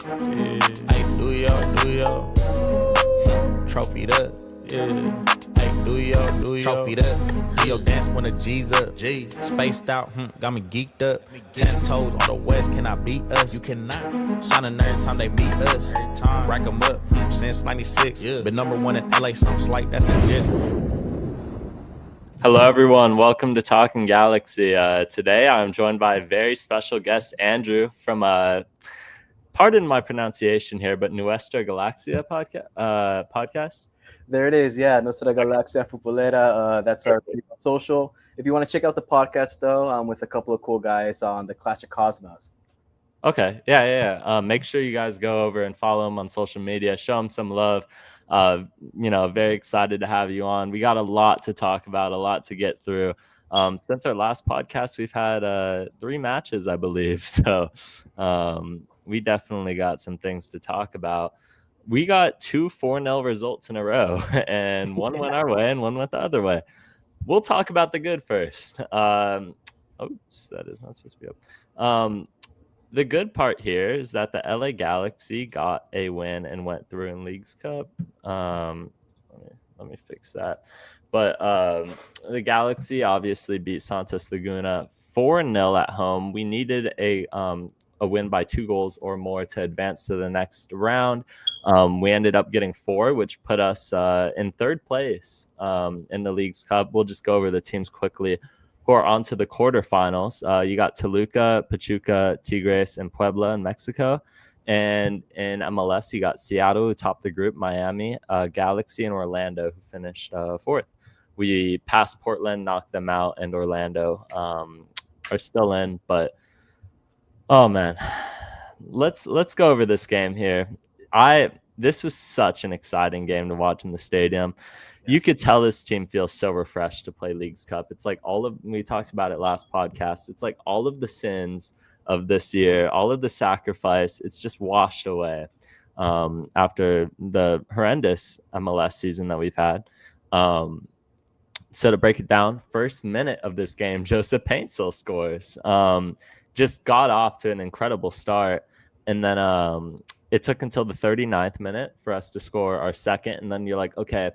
Yeah. Hey, do yo. Trophied up. Yeah. Hey, do yo. Trophied up. Do your dance when the G's up. G. Spaced out. Got me geeked up. 10 toes on the west. Can I beat us? You cannot. Shining every time they meet us. Rack 'em up. Since 96. Yeah. Been number one in LA. Something slight. That's the gist. Hello, everyone. Welcome to Talkin Galaxy. Today, I'm joined by a very special guest, Andrew, from, pardon my pronunciation here, but Nuestra Galaxia podcast. There it is. Yeah, Nuestra Galaxia Futbolera. That's our social. If you want to check out the podcast, though, with a couple of cool guys on the Clash of Cosmos. Okay. Yeah. Make sure you guys go over and follow him on social media. Show him some love. Very excited to have you on. We got a lot to talk about, a lot to get through. Since our last podcast, we've had 3 matches, I believe. So we definitely got some things to talk about. We got 2 4-0 results in a row, and one went our way and one went the other way. We'll talk about the good first. Oops, that is not supposed to be up. The good part here is that the LA Galaxy got a win and went through in Leagues Cup. Let me fix that. But the Galaxy obviously beat Santos Laguna 4-0 at home. We needed a win by 2 goals or more to advance to the next round. We ended up getting 4, which put us in 3rd place in the Leagues Cup. We'll just go over the teams quickly who are on to the quarterfinals. You got Toluca, Pachuca, Tigres, and Puebla in Mexico. And in MLS, you got Seattle, who topped the group, Miami, Galaxy, and Orlando, who finished 4th. We passed Portland, knocked them out, and Orlando are still in. But, oh, man, let's go over this game here. This was such an exciting game to watch in the stadium. You could tell this team feels so refreshed to play Leagues Cup. It's like we talked about it last podcast. It's like all of the sins of this year, all of the sacrifice, it's just washed away after the horrendous MLS season that we've had. So to break it down, first minute of this game, Joseph Paintsil scores. Just got off to an incredible start. And then it took until the 39th minute for us to score our second. And then you're like, okay,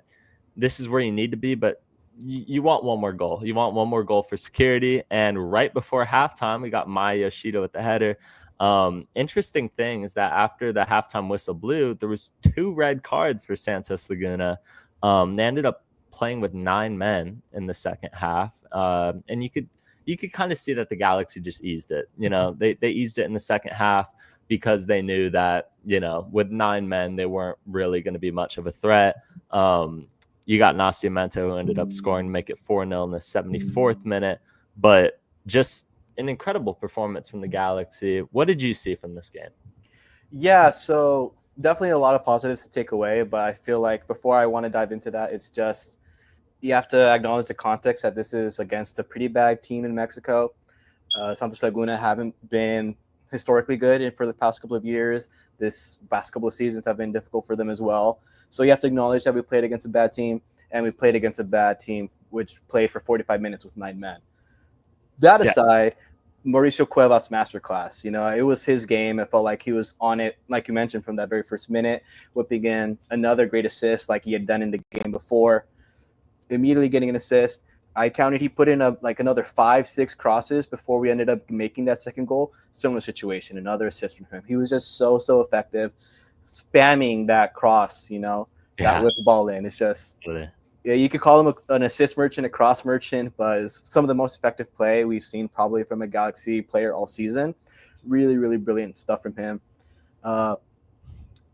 this is where you need to be, but you want one more goal. You want one more goal for security. And right before halftime, we got Maya Yoshida with the header. Interesting thing is that after the halftime whistle blew, there was 2 red cards for Santos Laguna. They ended up playing with 9 men in the second half. And you could kind of see that the Galaxy just eased it. They eased it in the second half because they knew that, with 9 men, they weren't really going to be much of a threat. You got Nascimento, who ended up scoring to make it 4-0 in the 74th minute. But just an incredible performance from the Galaxy. What did you see from this game? Yeah, so definitely a lot of positives to take away. But I feel like before I want to dive into that, it's just you have to acknowledge the context that this is against a pretty bad team in Mexico. Santos Laguna haven't been historically good for the past couple of years. This past couple of seasons have been difficult for them as well. So you have to acknowledge that we played against a bad team, and we played against a bad team which played for 45 minutes with 9 men. That aside, Mauricio Cuevas masterclass. It was his game. It felt like he was on it, like you mentioned, from that very first minute, whipping in another great assist like he had done in the game before, immediately getting an assist. I counted he put in another 5-6 crosses before we ended up making that second goal. Similar situation, another assist from him. He was just so effective, spamming that cross, that whipped the ball in. It's just, you could call him an assist merchant, a cross merchant, but it's some of the most effective play we've seen probably from a Galaxy player all season. Really, really brilliant stuff from him.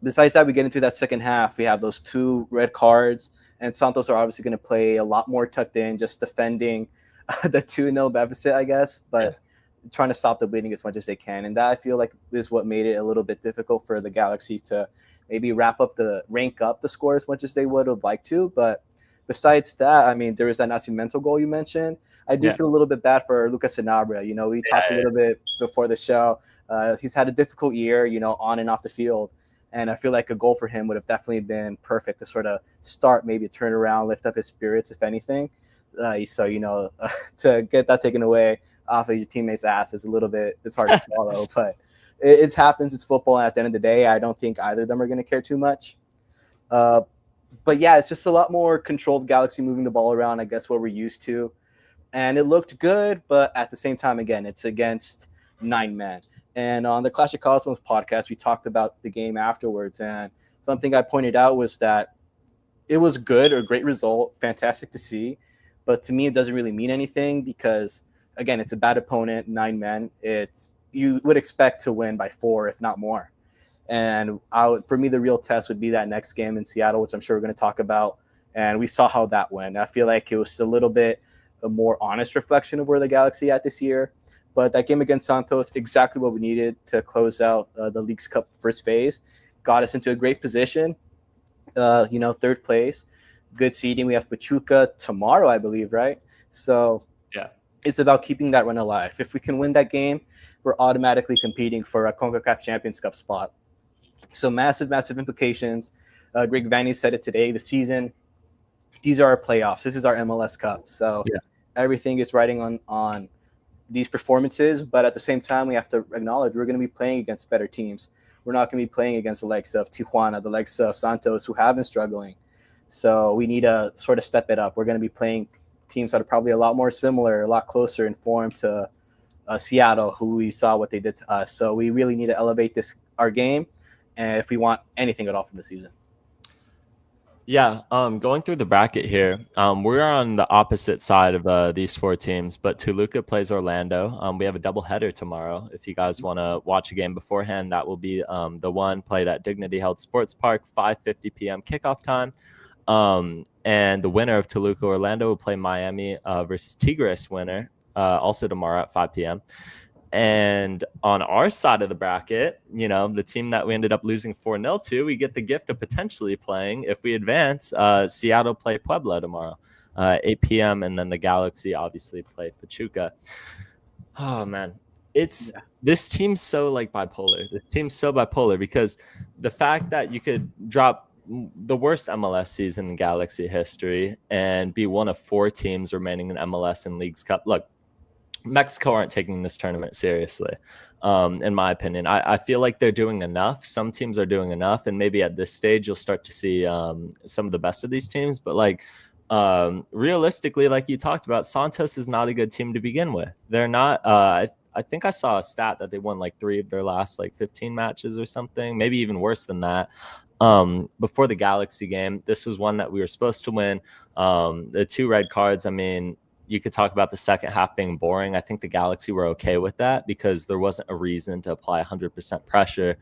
Besides that, we get into that second half. We have those 2 red cards, and Santos are obviously going to play a lot more tucked in, just defending the 2-0 deficit, I guess, but trying to stop the bleeding as much as they can. And that, I feel like, is what made it a little bit difficult for the Galaxy to maybe rank up the score as much as they would have liked to. But besides that, I mean, there was that Nascimento goal you mentioned. I do feel a little bit bad for Lucas Sanabria. We talked a little bit before the show. He's had a difficult year, on and off the field. And I feel like a goal for him would have definitely been perfect to sort of start, maybe turn around, lift up his spirits, if anything. To get that taken away off of your teammate's ass is it's hard to swallow. But it happens. It's football. And at the end of the day, I don't think either of them are going to care too much. But yeah, it's just a lot more controlled Galaxy moving the ball around, I guess, what we're used to. And it looked good, but at the same time, again, it's against 9 men. And on the Clash of Cosmos podcast, we talked about the game afterwards. And something I pointed out was that it was good, or a great result, fantastic to see. But to me, it doesn't really mean anything because, again, it's a bad opponent, 9 men. You would expect to win by 4, if not more. And for me, the real test would be that next game in Seattle, which I'm sure we're going to talk about. And we saw how that went. I feel like it was a little bit a more honest reflection of where the Galaxy at this year. But that game against Santos, exactly what we needed to close out the Leagues Cup first phase. Got us into a great position, third place. Good seeding. We have Pachuca tomorrow, I believe, right? So yeah, it's about keeping that run alive. If we can win that game, we're automatically competing for a CONCACAF Champions Cup spot. So massive, massive implications. Greg Vanny said it today. The season, these are our playoffs. This is our MLS Cup. So everything is riding on these performances. But at the same time, we have to acknowledge we're going to be playing against better teams. We're not going to be playing against the likes of Tijuana, the likes of Santos, who have been struggling. So we need to sort of step it up. We're going to be playing teams that are probably a lot more similar, a lot closer in form to Seattle, who we saw what they did to us. So we really need to elevate our game, and if we want anything at all from the season. Yeah, going through the bracket here, we're on the opposite side of these 4 teams, but Toluca plays Orlando. We have a doubleheader tomorrow. If you guys want to watch a game beforehand, that will be the one played at Dignity Health Sports Park, 5:50 p.m. kickoff time. And the winner of Toluca Orlando will play Miami versus Tigres winner, also tomorrow at 5 p.m. And on our side of the bracket, the team that we ended up losing 4-0 to, we get the gift of potentially playing, if we advance, Seattle play Puebla tomorrow, 8 p.m. And then the Galaxy obviously play Pachuca. Oh, man. This team's so bipolar. This team's so bipolar because the fact that you could drop the worst MLS season in Galaxy history and be one of 4 teams remaining in MLS and Leagues Cup. Look, Mexico aren't taking this tournament seriously, in my opinion. I feel like they're doing enough. Some teams are doing enough, and maybe at this stage you'll start to see some of the best of these teams. But realistically, like you talked about, Santos is not a good team to begin with. They're not. I think I saw a stat that they won 3 of their last 15 matches or something, maybe even worse than that. Before the Galaxy game, this was one that we were supposed to win. The 2 red cards, I mean, you could talk about the second half being boring. I think the Galaxy were okay with that because there wasn't a reason to apply 100% pressure,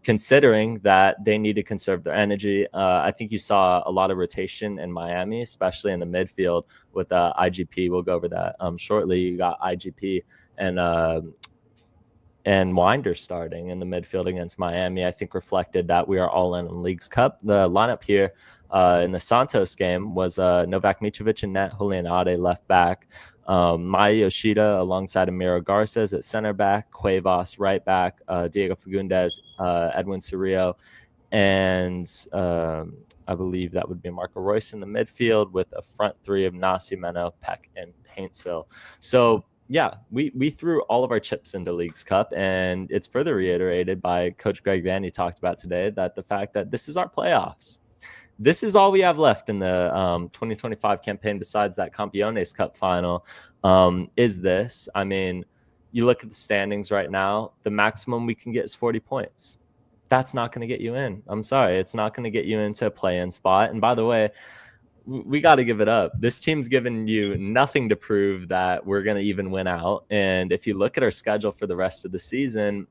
considering that they need to conserve their energy. I think you saw a lot of rotation in Miami, especially in the midfield with IGP. We'll go over that shortly. You got IGP and Winder starting in the midfield against Miami. I think reflected that we are all in Leagues Cup. The lineup here in the Santos game was Novak Mitrovic in net, Julian Ade left back, Maya Yoshida alongside Amiro Garces at center back, Cuevas right back, Diego Fagundes, Edwin Cerrillo, and I believe that would be Marco Royce in the midfield with a front 3 of Nascimento, Peck, and Paintsill. So yeah, we threw all of our chips into Leagues Cup, and it's further reiterated by Coach Greg Vanny talked about today that the fact that this is our playoffs. This is all we have left in the 2025 campaign besides that Campeones Cup final is this. I mean, you look at the standings right now, the maximum we can get is 40 points. That's not going to get you in. I'm sorry. It's not going to get you into a play-in spot. And by the way, we got to give it up. This team's given you nothing to prove that we're going to even win out. And if you look at our schedule for the rest of the season,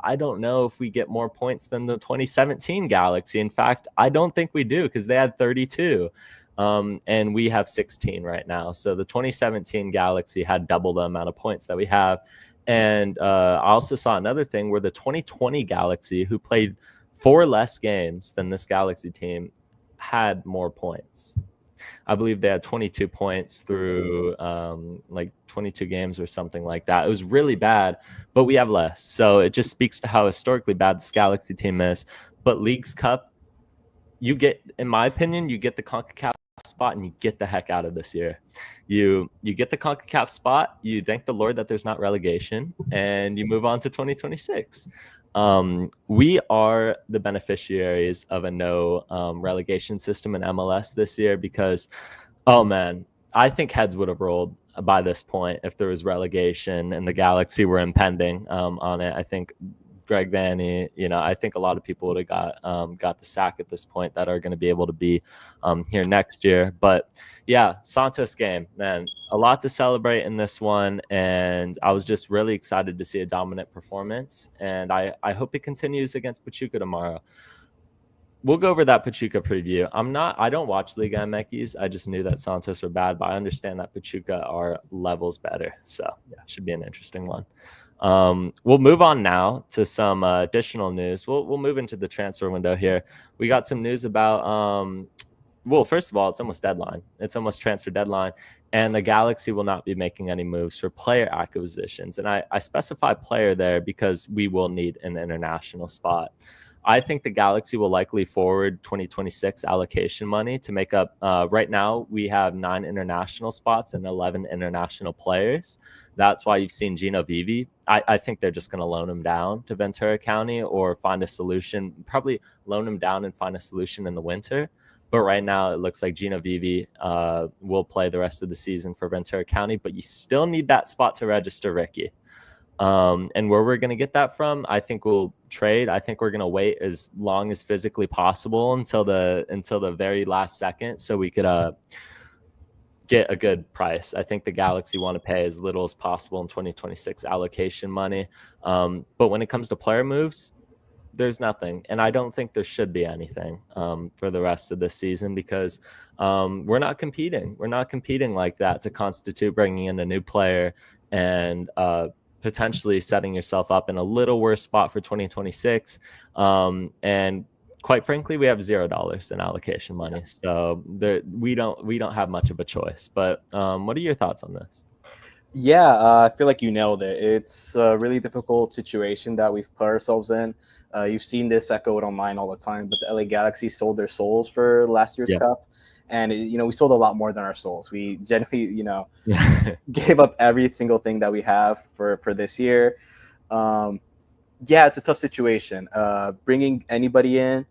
I don't know if we get more points than the 2017 Galaxy. In fact, I don't think we do because they had 32 and we have 16 right now. So the 2017 Galaxy had double the amount of points that we have. And I also saw another thing where the 2020 Galaxy, who played 4 less games than this Galaxy team, had more points. I believe they had 22 points through 22 games or something like that. It was really bad, but we have less. So it just speaks to how historically bad this Galaxy team is. But Leagues Cup, you get, in my opinion, you get the CONCACAF spot and you get the heck out of this year. You get the CONCACAF spot, you thank the Lord that there's not relegation, and you move on to 2026. We are the beneficiaries of a no relegation system in MLS this year because, oh man, I think heads would have rolled by this point if there was relegation and the Galaxy were impending on it. I think Greg Vanny, I think a lot of people would have got the sack at this point that are going to be able to be here next year. But yeah, Santos game, man, a lot to celebrate in this one, and I was just really excited to see a dominant performance, and I hope it continues against Pachuca tomorrow. We'll go over that Pachuca preview. I don't watch Liga MX. I just knew that Santos were bad, but I understand that Pachuca are levels better. So yeah, should be an interesting one. We'll move on now to some additional news. We'll move into the transfer window here. We got some news about well, first of all, it's almost deadline. It's almost transfer deadline, and the Galaxy will not be making any moves for player acquisitions. And I specify player there because we will need an international spot. I think the Galaxy will likely forward 2026 allocation money to make up. Right now, we have 9 international spots and 11 international players. That's why you've seen Gino Vivi. I think they're just going to loan him down to Ventura County or find a solution, probably loan him down and find a solution in the winter. But right now, it looks like Gino Vivi will play the rest of the season for Ventura County, but you still need that spot to register Ricky. And where we're going to get that from, I think we'll trade. I think we're going to wait as long as physically possible until the very last second so we could get a good price. I think the Galaxy want to pay as little as possible in 2026 allocation money. But when it comes to player moves, there's nothing. And I don't think there should be anything for the rest of this season because we're not competing. We're not competing like that to constitute bringing in a new player and potentially setting yourself up in a little worse spot for 2026. And quite frankly, we have $0 in allocation money. So we don't have much of a choice. But what are your thoughts on this? Yeah, I feel like you nailed it. It's a really difficult situation that we've put ourselves in. You've seen this echoed online all the time, but the LA Galaxy sold their souls for last year's Cup. And, we sold a lot more than our souls. We generally, gave up every single thing that we have for this year. Yeah, it's a tough situation. Bringing anybody in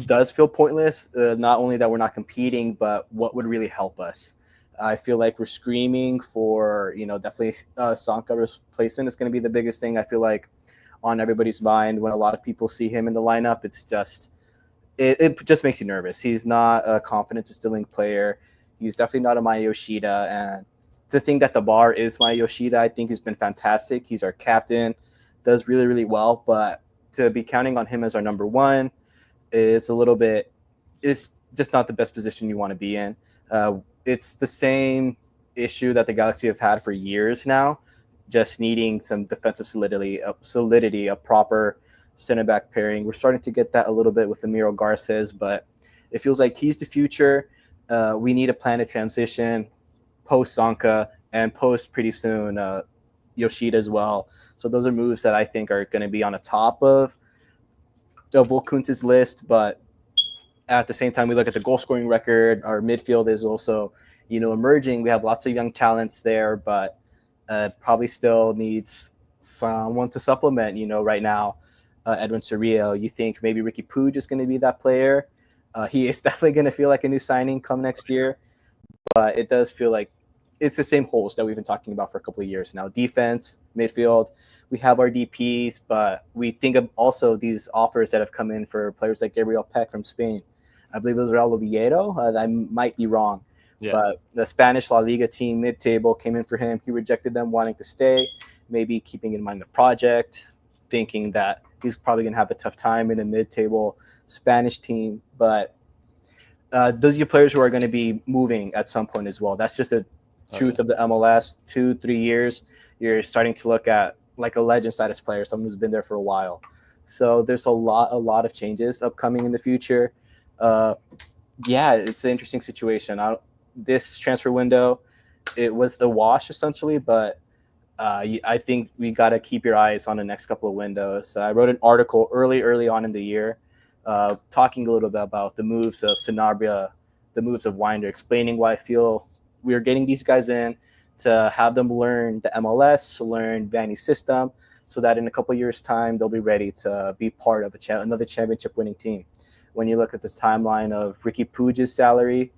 does feel pointless. Not only that we're not competing, but what would really help us. I feel like we're screaming for, definitely Sanka replacement is going to be the biggest thing. I feel like on everybody's mind when a lot of people see him in the lineup, it's just, it just makes you nervous. He's not a confidence instilling player. He's definitely not a Maya Yoshida. And to think that the bar is Maya Yoshida, I think he's been fantastic. He's our captain, does really, really well. But to be counting on him as our number one is just not the best position you want to be in. It's the same issue that the Galaxy have had for years now, just needing some defensive solidity, a proper center back pairing. We're starting to get that a little bit with Emiro Garces, but it feels like he's the future. We need a plan to transition post Sanka and post pretty soon Yoshida as well. So those are moves that I think are going to be on the top of Volkuntz's list, but at the same time, we look at the goal scoring record. Our midfield is also, emerging. We have lots of young talents there, but probably still needs someone to supplement, right now. Edwin Cerrillo, you think maybe Ricky Puig is going to be that player? He is definitely going to feel like a new signing come next year, but it does feel like it's the same holes that we've been talking about for a couple of years now. Defense, midfield, we have our DPs, but we think of also these offers that have come in for players like Gabriel Peck from Spain. I believe it was Raul Oviedo. I might be wrong. Yeah. But the Spanish La Liga team mid-table came in for him. He rejected them wanting to stay, maybe keeping in mind the project, thinking that he's probably going to have a tough time in a mid-table Spanish team. But those are your players who are going to be moving at some point as well. That's just a truth of the MLS. 2-3 years, you're starting to look at like a legend status player, someone who's been there for a while. So there's a lot of changes upcoming in the future. Yeah, it's an interesting situation. This transfer window, it was a wash essentially, but I think we got to keep your eyes on the next couple of windows. I wrote an article early on in the year talking a little bit about the moves of Sanabria the moves of Winder, explaining why I feel we are getting these guys in to have them learn the MLS, learn Vanny's system, so that in a couple years' time they'll be ready to be part of another championship-winning team. When you look at this timeline of Ricky Puig's salary,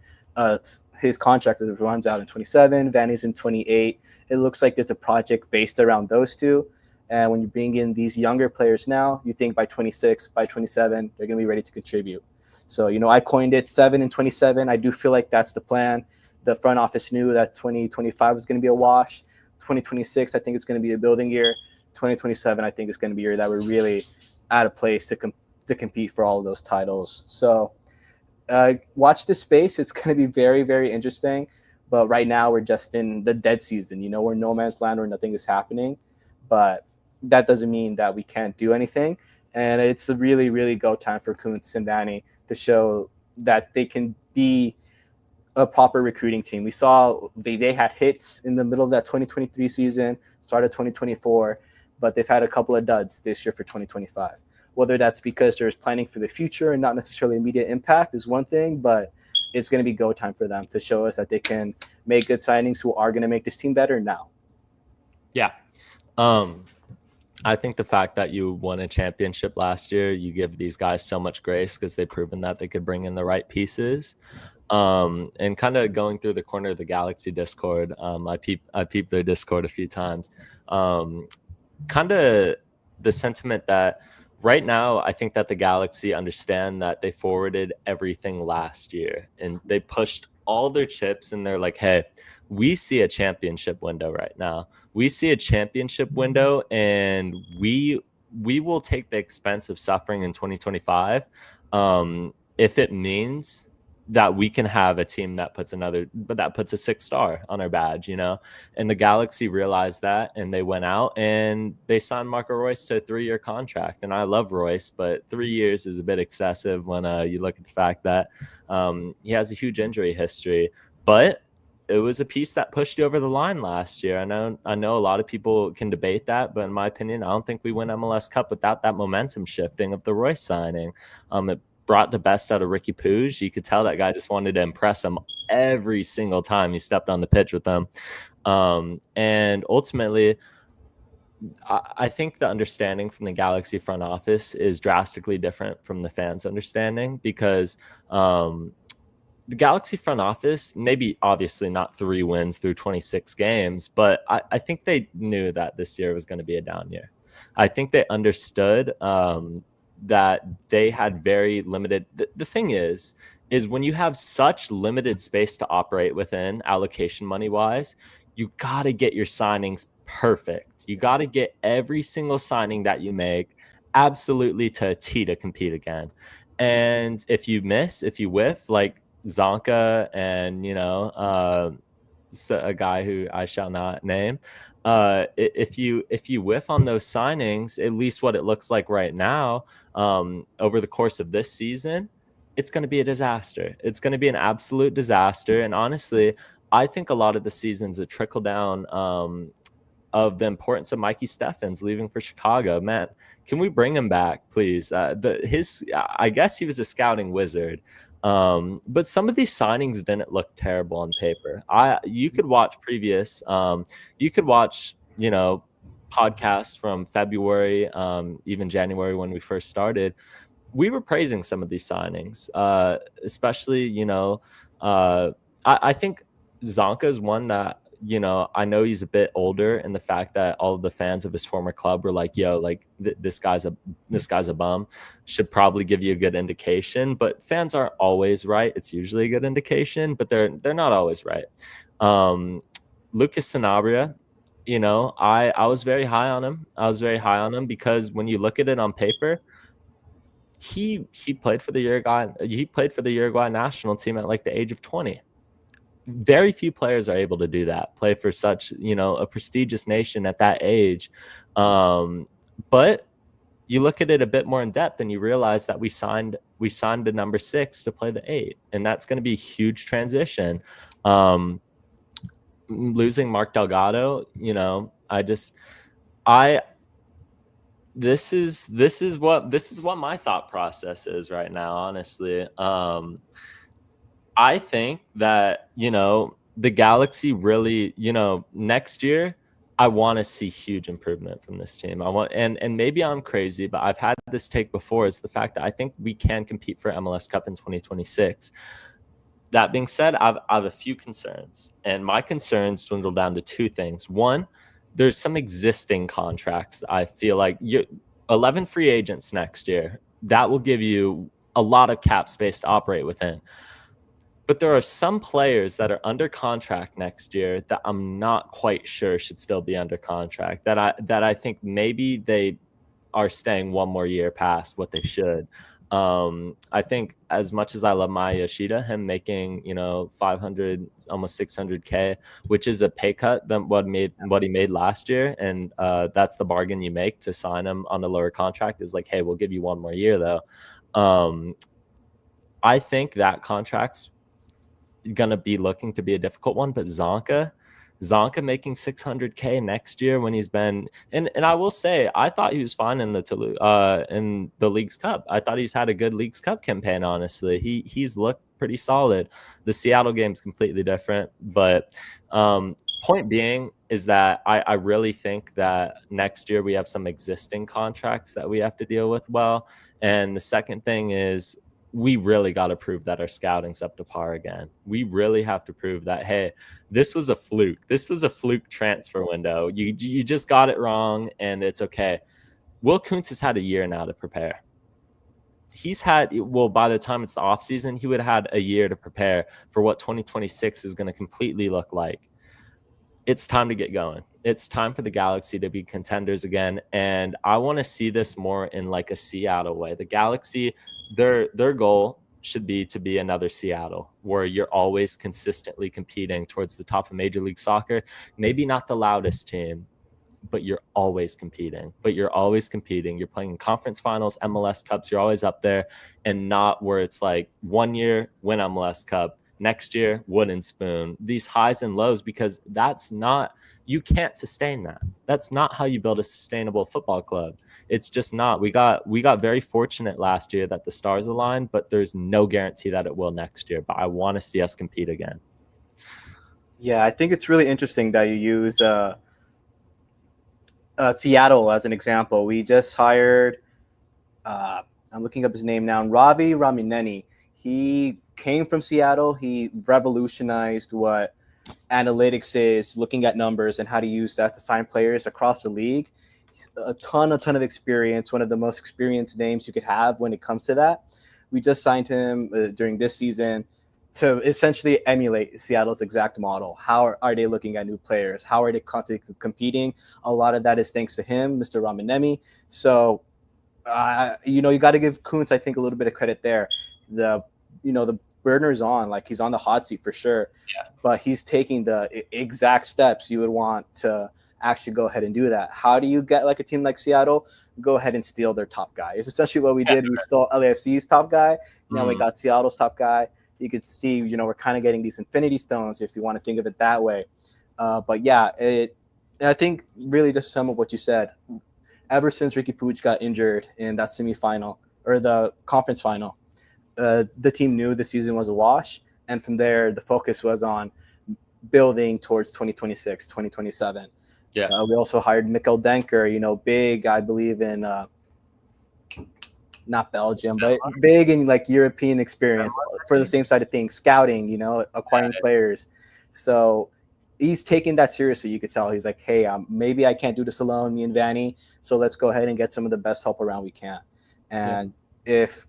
his contract runs out in 27, Vanny's in 28. It looks like there's a project based around those two. And when you bring in these younger players now, you think by 26, by 27, they're going to be ready to contribute. So, I coined it 7 and 27. I do feel like that's the plan. The front office knew that 2025 was going to be a wash. 2026, I think it's going to be a building year. 2027, I think is going to be a year that we're really at a place to compete for all of those titles. So watch this space. It's going to be very, very interesting. But right now we're just in the dead season, we're no man's land where nothing is happening. But that doesn't mean that we can't do anything. And it's a really, really go time for Kuntz and Vanny to show that they can be a proper recruiting team. We saw they had hits in the middle of that 2023 season, started 2024, but they've had a couple of duds this year for 2025. Whether that's because they're planning for the future and not necessarily immediate impact is one thing, but it's going to be go time for them to show us that they can make good signings who are going to make this team better now. Yeah. I think the fact that you won a championship last year, you give these guys so much grace because they've proven that they could bring in the right pieces. And kind of going through the corner of the Galaxy Discord, I peeped their Discord a few times. Kind of the sentiment that right now, I think that the Galaxy understand that they forwarded everything last year and they pushed all their chips and they're like, hey, we see a championship window right now. We see a championship window and we will take the expense of suffering in 2025 if it means that we can have a team that puts a 6-star on our badge, and the Galaxy realized that and they went out and they signed Marco Royce to a 3-year contract. And I love Royce, but 3 years is a bit excessive when you look at the fact that he has a huge injury history, but it was a piece that pushed you over the line last year. I know a lot of people can debate that, but in my opinion, I don't think we win MLS Cup without that momentum shifting of the Royce signing. It brought the best out of Ricky Puig. You could tell that guy just wanted to impress him every single time he stepped on the pitch with them. And ultimately, I think the understanding from the Galaxy front office is drastically different from the fans' understanding because the Galaxy front office, maybe obviously not 3 wins through 26 games, but I think they knew that this year was going to be a down year. I think they understood that they had very limited. The thing is when you have such limited space to operate within allocation money wise, you got to get your signings perfect. You got to get every single signing that you make absolutely to a T to compete again. And if you whiff, like Zonka and, a guy who I shall not name, if you whiff on those signings, at least what it looks like right now, over the course of this season, it's going to be a disaster. It's going to be an absolute disaster. And honestly, I think a lot of the season's a trickle down of the importance of Mikey Steffens leaving for Chicago. Man, can we bring him back, please? I guess he was a scouting wizard. But some of these signings didn't look terrible on paper. You could watch podcasts from February, even January when we first started. We were praising some of these signings, especially, I think Zonka is one that, I know he's a bit older, and the fact that all of the fans of his former club were like, yo, like this guy's a bum, should probably give you a good indication. But fans aren't always right. It's usually a good indication, but they're not always right. Lucas Sanabria, I was very high on him. I was very high on him because when you look at it on paper, he played for the Uruguay national team at like the age of 20. Very few players are able to do that, play for such, a prestigious nation at that age. But you look at it a bit more in depth and you realize that we signed a number 6 to play the 8, and that's going to be a huge transition. Losing Mark Delgado, this is what my thought process is right now, honestly. I think that, the Galaxy really, next year, I want to see huge improvement from this team. I want, and maybe I'm crazy, but I've had this take before, is the fact that I think we can compete for MLS Cup in 2026. That being said, I have a few concerns, and my concerns dwindle down to two things. One, there's some existing contracts. I feel like 11 free agents next year. That will give you a lot of cap space to operate within. But there are some players that are under contract next year that I'm not quite sure should still be under contract. That I think maybe they are staying one more year past what they should. I think as much as I love Maya Yoshida, him making 500, almost 600K, which is a pay cut than what he made last year, and that's the bargain you make to sign him on a lower contract. Is like, hey, we'll give you one more year though. I think that contract's gonna be looking to be a difficult one, but Zonka making 600K next year when he's been, and I will say, I thought he was fine in the Leagues Cup. I thought he's had a good Leagues Cup campaign. Honestly, he's looked pretty solid. The Seattle game's completely different, but point being is that I really think that next year we have some existing contracts that we have to deal with well. And the second thing is, we really got to prove that our scouting's up to par again. We really have to prove that, hey, this was a fluke. This was a fluke transfer window. You just got it wrong, and it's okay. Will Kuntz has had a year now to prepare. He's had, well, by the time it's the offseason, he would have had a year to prepare for what 2026 is going to completely look like. It's time to get going. It's time for the Galaxy to be contenders again. And I want to see this more in like a Seattle way. The Galaxy, their goal should be to be another Seattle, where you're always consistently competing towards the top of Major League Soccer. Maybe not the loudest team, but you're always competing. You're playing in conference finals, MLS Cups. You're always up there, and not where it's like 1 year win MLS Cup, next year wooden spoon. These highs and lows, because you can't sustain that. That's not how you build a sustainable football club. It's just not. We got very fortunate last year that the stars aligned, but there's no guarantee that it will next year. But I want to see us compete again. Yeah, I think it's really interesting that you use Seattle as an example. We just hired, I'm looking up his name now, Ravi Ramineni. He came from Seattle. He revolutionized what analytics is, looking at numbers and how to use that to sign players across the league. He's a ton of experience, one of the most experienced names you could have when it comes to that. We just signed him during this season to essentially emulate Seattle's exact model. How are they looking at new players? How are they constantly competing? A lot of that is thanks to him, Mr. Raminemi. So, you got to give Kuntz, I think, a little bit of credit there. The burner's on, like he's on the hot seat for sure. Yeah. But he's taking the exact steps you would want to actually go ahead and do that. How do you get like a team like Seattle? Go ahead and steal their top guy. It's essentially what we did. We stole LAFC's top guy. Now we got Seattle's top guy. You could see, we're kind of getting these infinity stones if you want to think of it that way. But yeah, I think really just some of what you said. Ever since Ricky Puig got injured in that semifinal or the conference final, the team knew the season was a wash. And from there, the focus was on building towards 2026, 2027. Yeah. We also hired Mikkel Denker, big, I believe, in not Belgium, but big in like European experience for the same side of things, scouting, acquiring players. So he's taking that seriously. You could tell he's like, hey, maybe I can't do this alone, me and Vanny. So let's go ahead and get some of the best help around we can. And if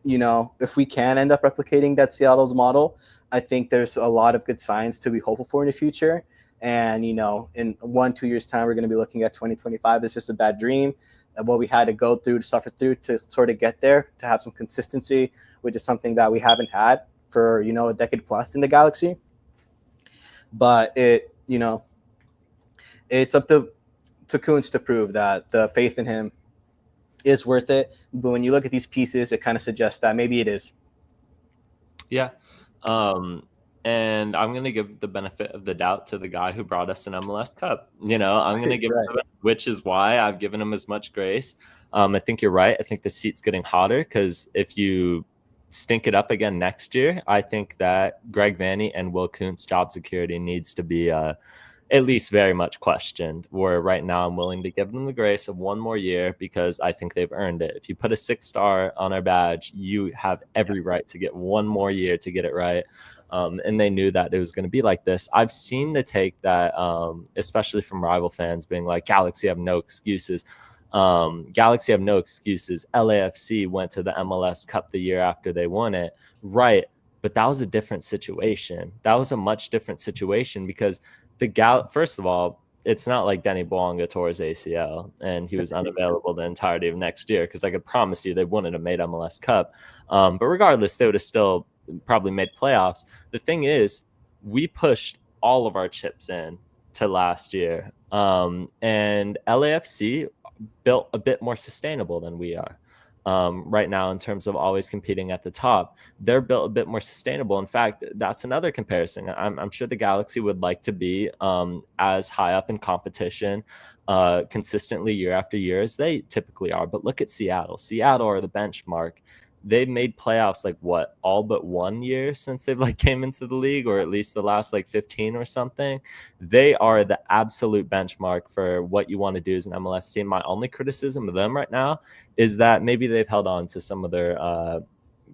we can end up replicating that Seattle's model, I think there's a lot of good signs to be hopeful for in the future. And, in 1-2 years time, we're going to be looking at 2025. It's just a bad dream. And what we had to go through, to suffer through to sort of get there, to have some consistency, which is something that we haven't had for, a decade plus in the Galaxy. But it's up to Kuntz to prove that the faith in him is worth it. But when you look at these pieces, it kind of suggests that maybe it is. Yeah. And I'm going to give the benefit of the doubt to the guy who brought us an MLS Cup. I'm going to give him, which is why I've given him as much grace. I think you're right. I think the seat's getting hotter because if you stink it up again next year, I think that Greg Vanney and Will Kuntz job security needs to be at least very much questioned, where right now I'm willing to give them the grace of one more year because I think they've earned it. If you put a 6-star on our badge, you have every right to get one more year to get it right. And they knew that it was going to be like this. I've seen the take that, especially from rival fans, being like, Galaxy have no excuses. Galaxy have no excuses. LAFC went to the MLS Cup the year after they won it. Right. But that was a different situation. That was a much different situation because first of all, it's not like Denny Bouanga tore his ACL and he was unavailable the entirety of next year, because I could promise you they wouldn't have made MLS Cup. But regardless, they would have still probably made playoffs. The thing is, we pushed all of our chips in to last year. And LAFC built a bit more sustainable than we are. Right now, in terms of always competing at the top, they're built a bit more sustainable. In fact, that's another comparison. I'm sure the Galaxy would like to be as high up in competition consistently year after year as they typically are. But look at Seattle. Seattle are the benchmark. They've made playoffs all but 1 year since they've came into the league, or at least the last 15 or something. They are the absolute benchmark for what you want to do as an MLS team. My only criticism of them right now is that maybe they've held on to some of their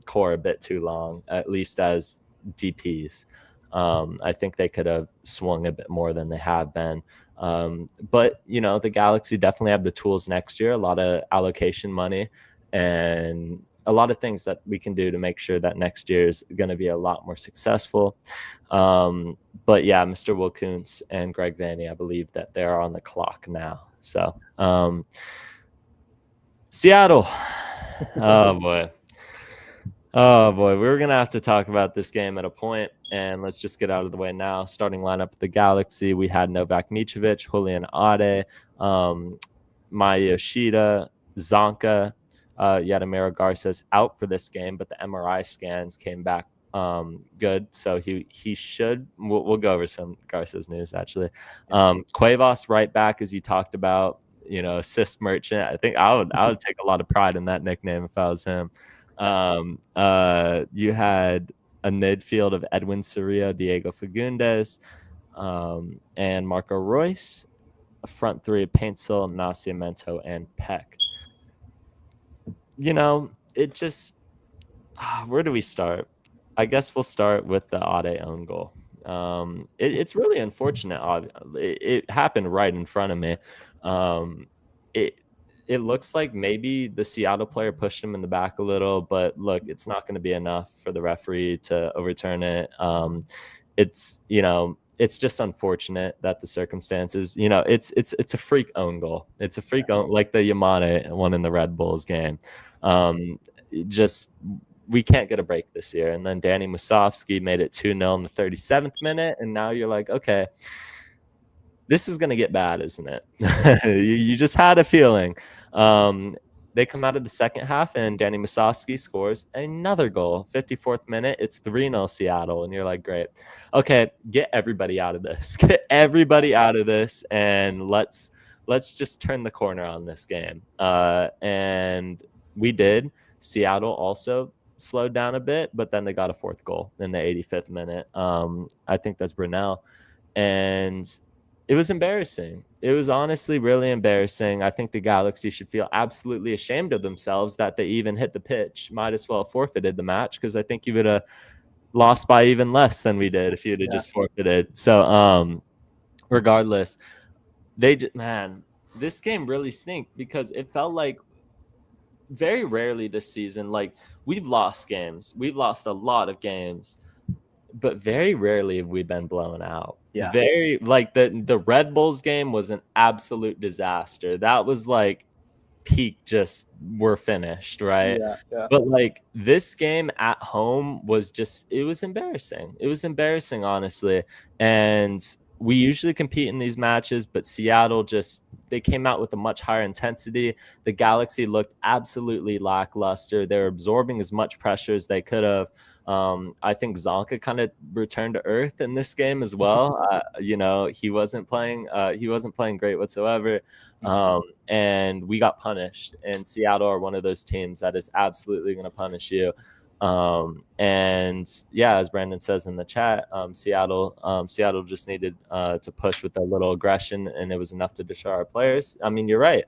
core a bit too long, at least as DPs. I think they could have swung a bit more than they have been. But, the Galaxy definitely have the tools next year, a lot of allocation money, and a lot of things that we can do to make sure that next year is going to be a lot more successful. But yeah, Mr. Will Kuntz and Greg Vanney, I believe that they're on the clock now. So Seattle. Oh boy. We're going to have to talk about this game at a point, and let's just get out of the way now. Starting lineup for the Galaxy, we had Novak Mitrovic, Julian Ade, Maya Yoshida, Zonka, Yadimiro Garces out for this game, but the MRI scans came back good, so he should. We'll go over some Garces news actually. Cuevas right back, as you talked about, assist merchant. I think I would take a lot of pride in that nickname if I was him. You had a midfield of Edwin Cerrillo, Diego Fagundes, and Marco Royce. A front three of Paintsel, Nascimento, and Peck. It just, where do we start? I guess we'll start with the Ade own goal. It's really unfortunate. It happened right in front of me. It looks like maybe the Seattle player pushed him in the back a little, but look, it's not going to be enough for the referee to overturn it. It's just unfortunate that the circumstances, it's a freak own goal. It's a freak own, like the Yamane one in the Red Bulls game. We can't get a break this year. And then Danny Musovski made it 2-0 in the 37th minute. And now you're like, okay, this is going to get bad, isn't it? You just had a feeling. They come out of the second half, and Danny Musovski scores another goal. 54th minute, it's 3-0 Seattle. And you're like, great. Okay, get everybody out of this. Get everybody out of this, and let's just turn the corner on this game. And we did. Seattle also slowed down a bit, but then they got a fourth goal in the 85th minute. I think that's Brunel. And it was embarrassing. It was honestly really embarrassing. I think the Galaxy should feel absolutely ashamed of themselves that they even hit the pitch. Might as well have forfeited the match, because I think you would have lost by even less than we did if you'd have just forfeited. So regardless, this game really stinked, because it felt like very rarely this season, we've lost games. We've lost a lot of games, but very rarely have we been blown out. Yeah. Very, the Red Bulls game was an absolute disaster. That was peak, just we're finished, right? Yeah. But this game at home was it was embarrassing. It was embarrassing, honestly. And we usually compete in these matches, but Seattle they came out with a much higher intensity. The Galaxy looked absolutely lackluster. They were absorbing as much pressure as they could have. I think Zonka kind of returned to earth in this game as well. He wasn't playing great whatsoever. And we got punished. And Seattle are one of those teams that is absolutely going to punish you. And yeah, as Brandon says in the chat, Seattle just needed to push with a little aggression, and it was enough to deter our players. I mean, you're right.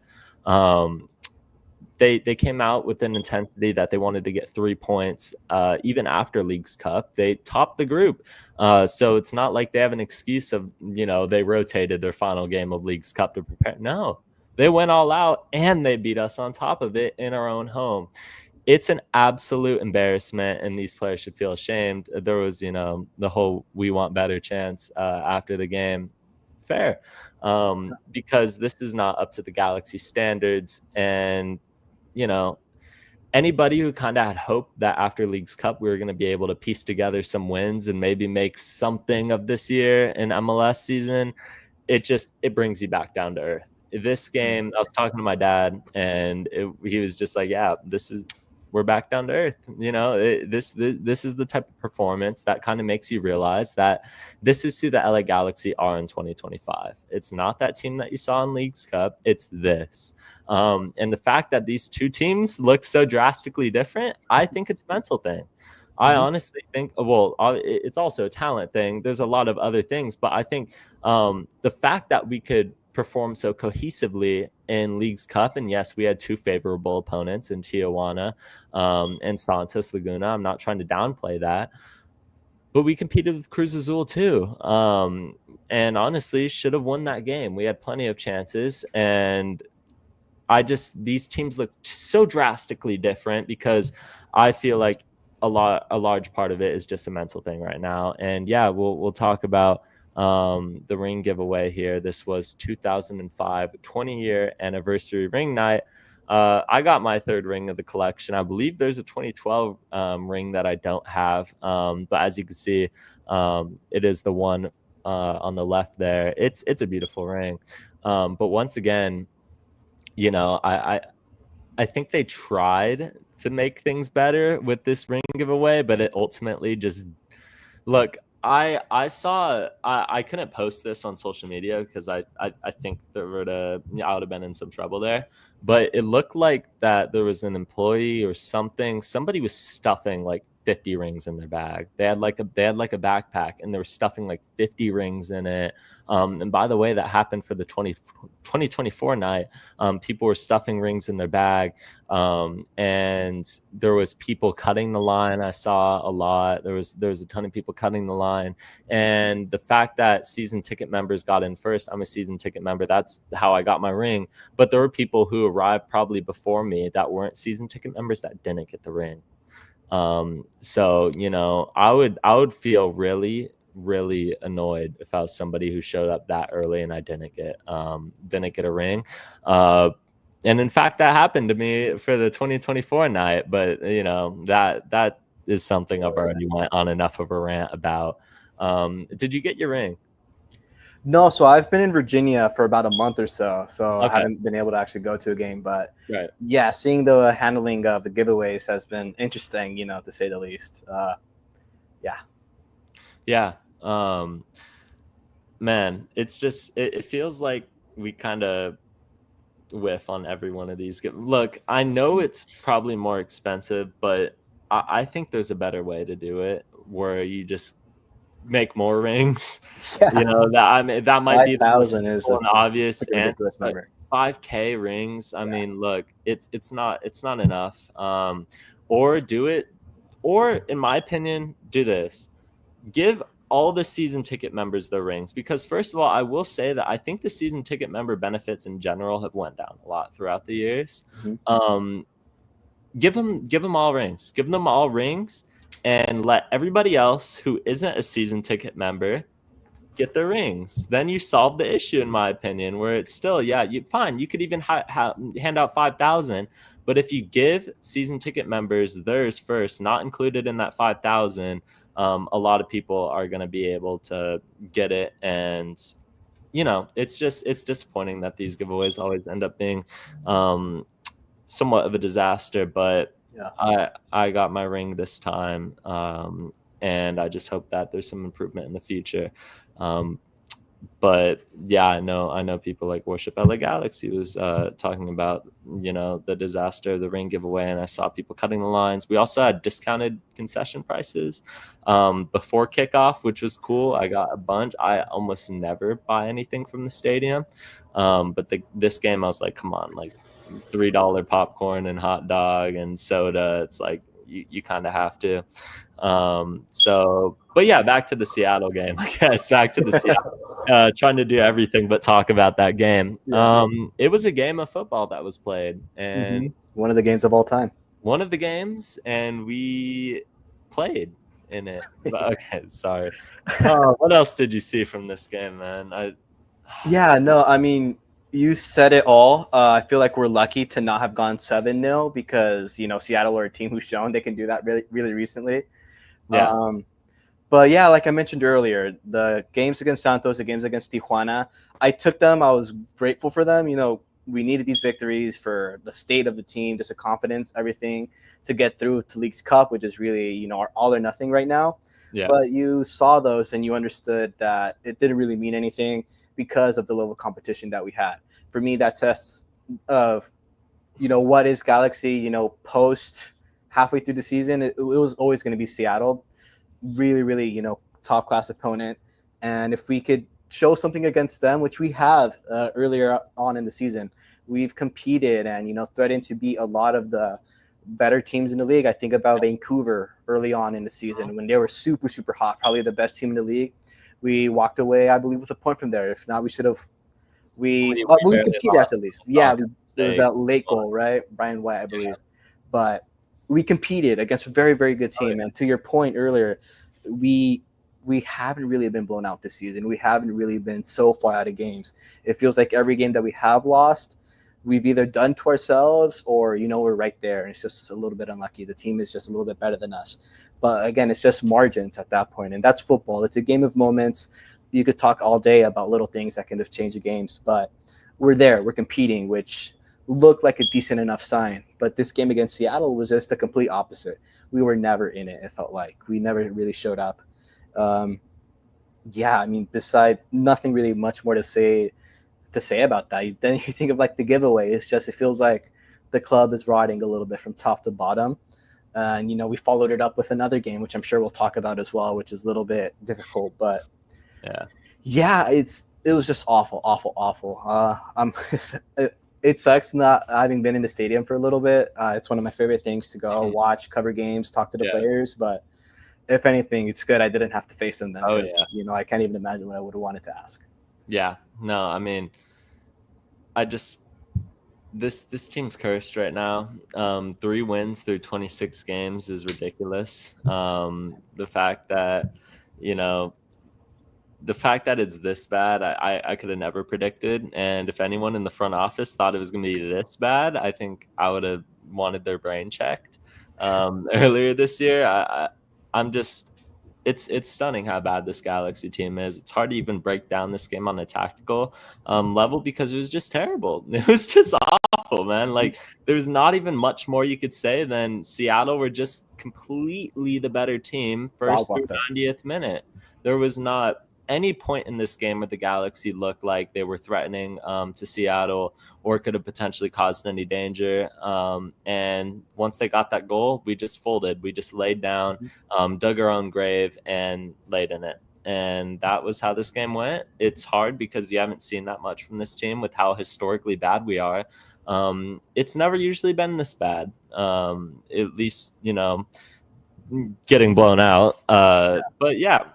They came out with an intensity that they wanted to get 3 points even after Leagues Cup. They topped the group. So it's not like they have an excuse of, they rotated their final game of Leagues Cup to prepare. No, they went all out and they beat us on top of it in our own home. It's an absolute embarrassment, and these players should feel ashamed. There was, the whole "we want better" chants after the game. Fair, because this is not up to the Galaxy standards, and anybody who kind of had hope that after Leagues Cup we were going to be able to piece together some wins and maybe make something of this year in MLS season, it brings you back down to earth. This game, I was talking to my dad, and he was just like, "Yeah, we're back down to earth." This is the type of performance that kind of makes you realize that this is who the LA Galaxy are in 2025. It's not that team that you saw in Leagues Cup. It's this. And the fact that these two teams look so drastically different, I think it's a mental thing. I honestly think, it's also a talent thing. There's a lot of other things, but I think the fact that we could perform so cohesively in Leagues Cup, and yes, we had two favorable opponents in Tijuana and Santos Laguna. I'm not trying to downplay that, but we competed with Cruz Azul too, and honestly should have won that game. We had plenty of chances, and these teams look so drastically different because I feel like a large part of it is just a mental thing right now. And yeah, we'll talk about the ring giveaway here. This was 2005 20-year anniversary ring night. I got my third ring of the collection. I believe there's a 2012 ring that I don't have, but as you can see, it is the one on the left there. It's a beautiful ring, but once again, I think they tried to make things better with this ring giveaway, but it ultimately just look. I couldn't post this on social media because I think I would have been in some trouble there. But it looked like that there was an employee or something. Somebody was stuffing like 50 rings in their bag. They had like a backpack, and they were stuffing like 50 rings in it. And by the way, that happened for the 2024 night. People were stuffing rings in their bag, and there was people cutting the line. I saw a lot. There was a ton of people cutting the line, and the fact that season ticket members got in first. I'm a season ticket member. That's how I got my ring. But there were people who arrived probably before me that weren't season ticket members that didn't get the ring. So I would feel really, really annoyed if I was somebody who showed up that early and I didn't get a ring. And in fact, that happened to me for the 2024 night. But that is something I've already went on enough of a rant about. Did you get your ring? No, so I've been in Virginia for about a month or so, Okay. I haven't been able to actually go to a game. But Right. yeah, seeing the handling of the giveaways has been interesting, to say the least. Yeah. Man, it's just it feels like we kind of whiff on every one of these. Look, I know it's probably more expensive, but I think there's a better way to do it where you just make more rings. Yeah. That might be the most 5,000 is simple and obvious a ridiculous number. 5K rings. I mean, look, it's not enough. Or do it, or in my opinion, do this. Give all the season ticket members their rings, because first of all, I will say that I think the season ticket member benefits in general have went down a lot throughout the years. Give them all rings. Give them all rings, and let everybody else who isn't a season ticket member get their rings. Then you solve the issue, in my opinion, where it's still, you could even hand out 5,000, but if you give season ticket members theirs first, not included in that 5,000, a lot of people are going to be able to get it. And it's disappointing that these giveaways always end up being somewhat of a disaster, but yeah. I got my ring this time, and I just hope that there's some improvement in the future. But yeah, I know people like Worship LA Galaxy was talking about, the disaster of the ring giveaway, and I saw people cutting the lines. We also had discounted concession prices before kickoff, which was cool. I got a bunch. I almost never buy anything from the stadium, but this game I was like, come on, like $3 popcorn and hot dog and soda. It's like you kind of have to. But yeah, back to the Seattle game. I guess back to the Seattle. Trying to do everything but talk about that game. Yeah. It was a game of football that was played, and One of the games of all time. one of the games, and we played in it. But, okay, sorry. What else did you see from this game, man? Yeah, no, I mean, you said it all. I feel like we're lucky to not have gone 7-0 because, Seattle are a team who's shown they can do that really, really recently. Yeah. But yeah, like I mentioned earlier, the games against Santos, the games against Tijuana, I took them. I was grateful for them. We needed these victories for the state of the team, just the confidence, everything to get through to League's Cup, which is really, our all or nothing right now. Yeah. But you saw those and you understood that it didn't really mean anything because of the level of competition that we had. For me, that test of, what is Galaxy, post halfway through the season, it was always going to be Seattle. Really, really, top class opponent. And if we could show something against them, which we have earlier on in the season, we've competed and, threatened to beat a lot of the better teams in the league. I think about Vancouver early on in the season when they were super, super hot, probably the best team in the league. We walked away, I believe, with a point from there. If not, we should have. We competed at the least. Yeah, there was that late goal, right? Brian White, I believe. But we competed against a very, very good team. And to your point earlier, we haven't really been blown out this season. We haven't really been so far out of games. It feels like every game that we have lost, we've either done to ourselves or, we're right there. And it's just a little bit unlucky. The team is just a little bit better than us. But again, it's just margins at that point. And that's football. It's a game of moments. You could talk all day about little things that can have changed the games. But we're there. We're competing, which looked like a decent enough sign. But this game against Seattle was just the complete opposite. We were never in it, it felt like. We never really showed up. Yeah, I mean, beside nothing really much more to say about that. Then you think of like the giveaway. It feels like the club is rotting a little bit from top to bottom. And, we followed it up with another game, which I'm sure we'll talk about as well, which is a little bit difficult. But yeah, it was just awful. It sucks not having been in the stadium for a little bit. It's one of my favorite things to go watch, cover games, talk to the players. But if anything, it's good I didn't have to face them then. I can't even imagine what I would have wanted to ask. Yeah, no, I mean, this team's cursed right now. 3 wins through 26 games is ridiculous. The fact that it's this bad, I could have never predicted. And if anyone in the front office thought it was going to be this bad, I think I would have wanted their brain checked earlier this year. I'm just, it's stunning how bad this Galaxy team is. It's hard to even break down this game on a tactical level because it was just terrible. It was just awful, man. Like, there's not even much more you could say than Seattle were just completely the better team first through 90th minute. There was not any point in this game where the Galaxy looked like they were threatening to Seattle or could have potentially caused any danger. And once they got that goal, we just folded. We just laid down, dug our own grave, and laid in it. And that was how this game went. It's hard because you haven't seen that much from this team with how historically bad we are. It's never usually been this bad, at least, getting blown out. But yeah,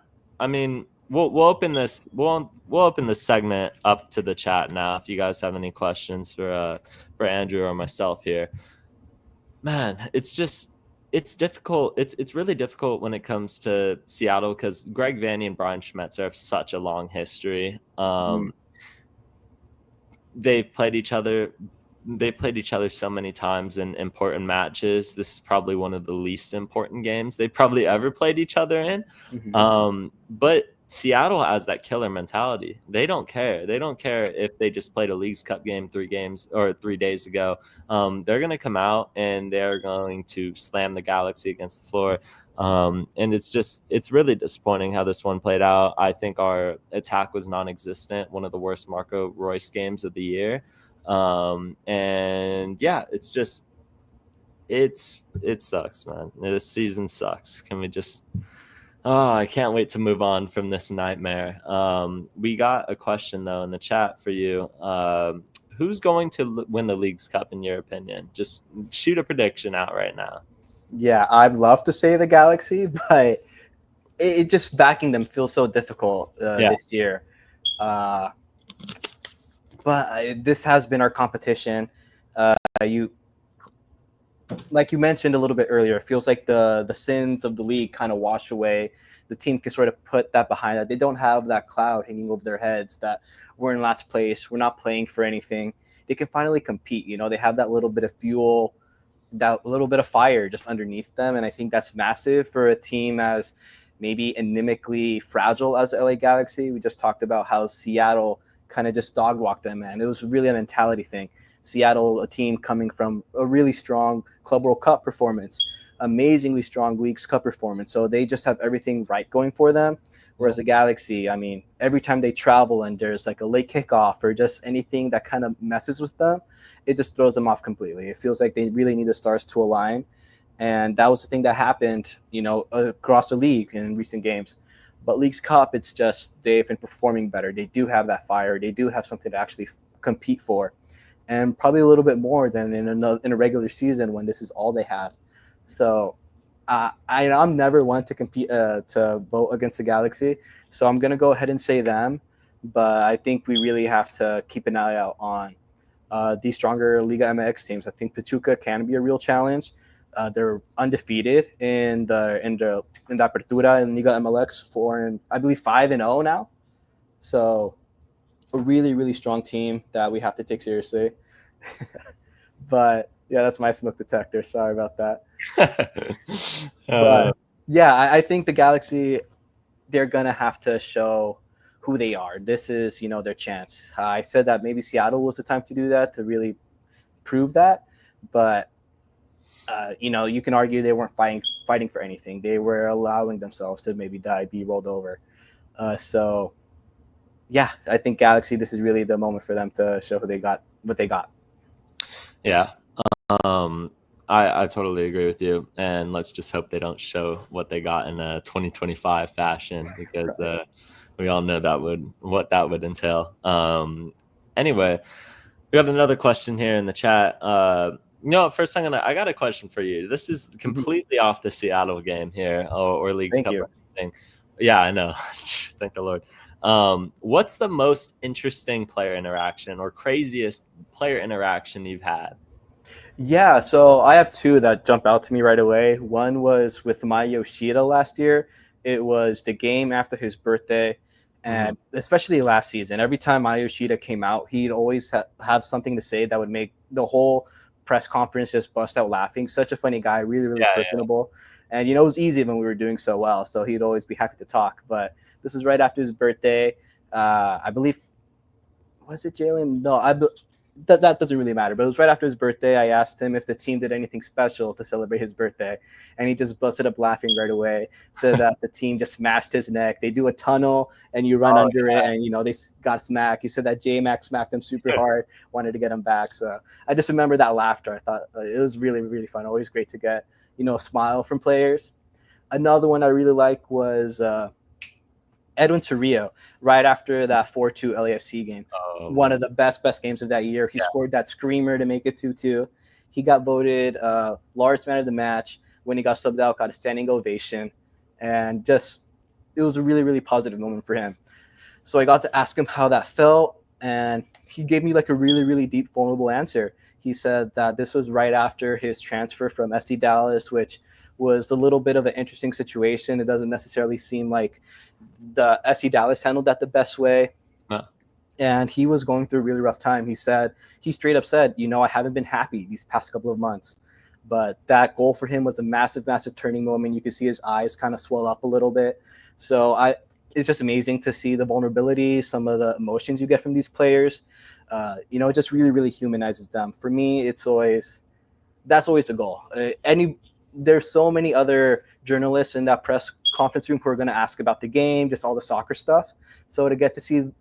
I mean, we'll open this. We'll open this segment up to the chat now. If you guys have any questions for Andrew or myself here, man, it's difficult. It's really difficult when it comes to Seattle because Greg Vanney and Brian Schmetzer have such a long history. They've played each other. They played each other so many times in important matches. This is probably one of the least important games they've probably ever played each other in. But Seattle has that killer mentality. They don't care. They don't care if they just played a Leagues Cup game 3 days ago. They're going to come out and they're going to slam the Galaxy against the floor. And it's really disappointing how this one played out. I think our attack was non-existent, one of the worst Marco Royce games of the year. And yeah, it sucks, man. This season sucks. Can we just I can't wait to move on from this nightmare. We got a question though in the chat for you. Who's going to win the League's Cup in your opinion? Just shoot a prediction out right now. Yeah, I'd love to say the Galaxy, but it just backing them feels so difficult this year. But this has been our competition. Like you mentioned a little bit earlier, it feels like the sins of the league kind of wash away. The team can sort of put that behind that. They don't have that cloud hanging over their heads that we're in last place, we're not playing for anything. They can finally compete. They have that little bit of fuel, that little bit of fire just underneath them. And I think that's massive for a team as maybe anemically fragile as the LA Galaxy. We just talked about how Seattle kind of just dog walked them, man. It was really a mentality thing. Seattle, a team coming from a really strong Club World Cup performance, amazingly strong Leagues Cup performance. So they just have everything right going for them. Whereas the Galaxy, I mean, every time they travel and there's like a late kickoff or just anything that kind of messes with them, it just throws them off completely. It feels like they really need the stars to align. And that was the thing that happened, across the league in recent games. But Leagues Cup, it's just they've been performing better. They do have that fire. They do have something to actually compete for. And probably a little bit more than in a regular season when this is all they have. So I'm never one to compete to vote against the Galaxy. So I'm going to go ahead and say them. But I think we really have to keep an eye out on these stronger Liga MX teams. I think Pachuca can be a real challenge. They're undefeated in the Apertura and Liga MLX for, I believe, 5-0 now. So a really, really strong team that we have to take seriously. But yeah, that's my smoke detector. Sorry about that. But yeah, I think the Galaxy, they're going to have to show who they are. This is, their chance. I said that maybe Seattle was the time to do that, to really prove that. But, you can argue they weren't fighting for anything. They were allowing themselves to maybe be rolled over. So, yeah, I think Galaxy, this is really the moment for them to show what they got. Yeah. I totally agree with you, and let's just hope they don't show what they got in a 2025 fashion, because we all know what that would entail. Anyway, we got another question here in the chat. First I got a question for you. This is completely off the Seattle game here or Leagues Cup or anything. Yeah, I know. Thank the Lord. What's the most interesting player interaction or craziest player interaction you've had? Yeah, so I have two that jump out to me right away. One was with Mai Yoshida last year. It was the game after his birthday, and especially last season. Every time Mai Yoshida came out, he'd always have something to say that would make the whole press conference just bust out laughing. Such a funny guy, really, really personable. Yeah. And, it was easy when we were doing so well, so he'd always be happy to talk. But this is right after his birthday. I believe, was it Jalen? No, that doesn't really matter. But it was right after his birthday. I asked him if the team did anything special to celebrate his birthday, and he just busted up laughing right away. Said that the team just smashed his neck. They do a tunnel, and you run under it, and they got smacked. He said that J-Mac smacked him super hard, wanted to get him back. So I just remember that laughter. I thought it was really, really fun. Always great to get a smile from players. Another one I really like was Edwin Cerrillo, right after that 4-2 LAFC game. One of the best games of that year. He scored that screamer to make it 2-2. He got voted Lars man of the match. When he got subbed out, got a standing ovation. And it was a really, really positive moment for him. So I got to ask him how that felt, and he gave me like a really, really deep, vulnerable answer. He said that this was right after his transfer from FC Dallas, which was a little bit of an interesting situation. It doesn't necessarily seem like the FC Dallas handled that the best way. And he was going through a really rough time. He straight up said, I haven't been happy these past couple of months. But that goal for him was a massive, massive turning moment. You could see his eyes kind of swell up a little bit. So it's just amazing to see the vulnerability, some of the emotions you get from these players. It just really, really humanizes them. For me, that's always the goal. There's so many other journalists in that press conference room who are going to ask about the game, just all the soccer stuff. So to get to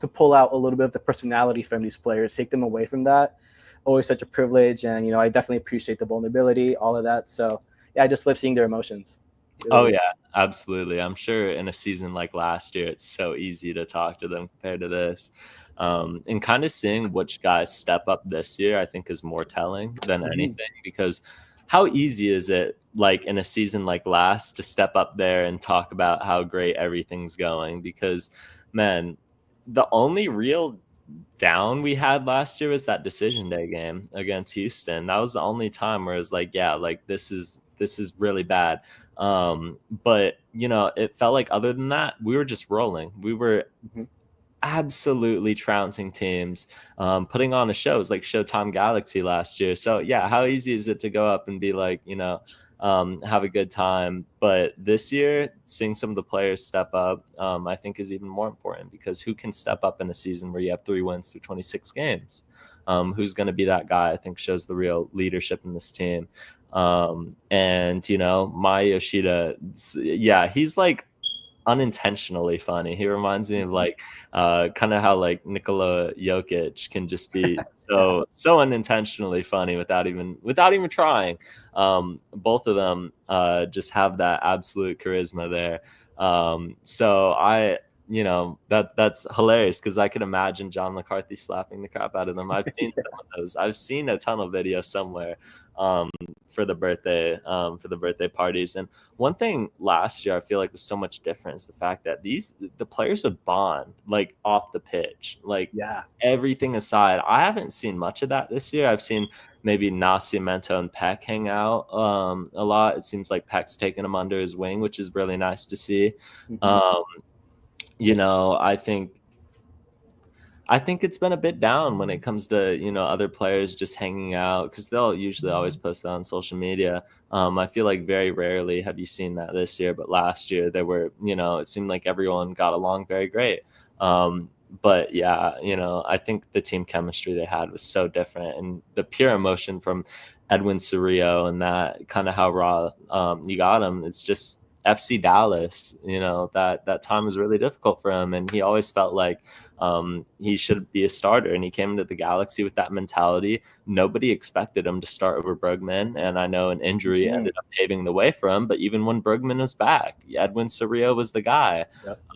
pull out a little bit of the personality from these players, take them away from that, always such a privilege. And, I definitely appreciate the vulnerability, all of that. So yeah, I just love seeing their emotions. Oh yeah, absolutely. I'm sure in a season like last year, it's so easy to talk to them compared to this. And kind of seeing which guys step up this year, I think is more telling than anything, because how easy is it, like in a season like last, to step up there and talk about how great everything's going? Because, man, the only real down we had last year was that decision day game against Houston. That was the only time where it's like, yeah, like this is really bad. But it felt like other than that, we were just rolling. We were absolutely trouncing teams, putting on a show. It was like Showtime Galaxy last year. So yeah, how easy is it to go up and be like, have a good time? But this year, seeing some of the players step up, I think is even more important, because who can step up in a season where you have 3 wins through 26 games? Who's going to be that guy? I think shows the real leadership in this team. And Maya Yoshida, yeah, he's like unintentionally funny. He reminds me of like kind of how like Nikola Jokic can just be so unintentionally funny without even trying. Both of them just have that absolute charisma there. So that's hilarious, because I can imagine John McCarthy slapping the crap out of them. I've seen some of those. I've seen a tunnel video somewhere for the birthday parties. And one thing last year I feel like was so much different is the fact that the players would bond like off the pitch, like everything aside. I haven't seen much of that this year. I've seen maybe Nascimento and Peck hang out a lot. It seems like Peck's taking him under his wing, which is really nice to see. I think it's been a bit down when it comes to, other players just hanging out, because they'll usually always post that on social media. I feel like very rarely have you seen that this year, but last year there were, it seemed like everyone got along very great. But yeah, I think the team chemistry they had was so different, and the pure emotion from Edwin Cerrillo and that kind of how raw you got him. It's just FC Dallas, that time was really difficult for him, and he always felt like he should be a starter, and he came into the Galaxy with that mentality. Nobody expected him to start over Bergman, and I know an injury ended up paving the way for him, but even when Bergman was back, Edwin Cerrillo was the guy.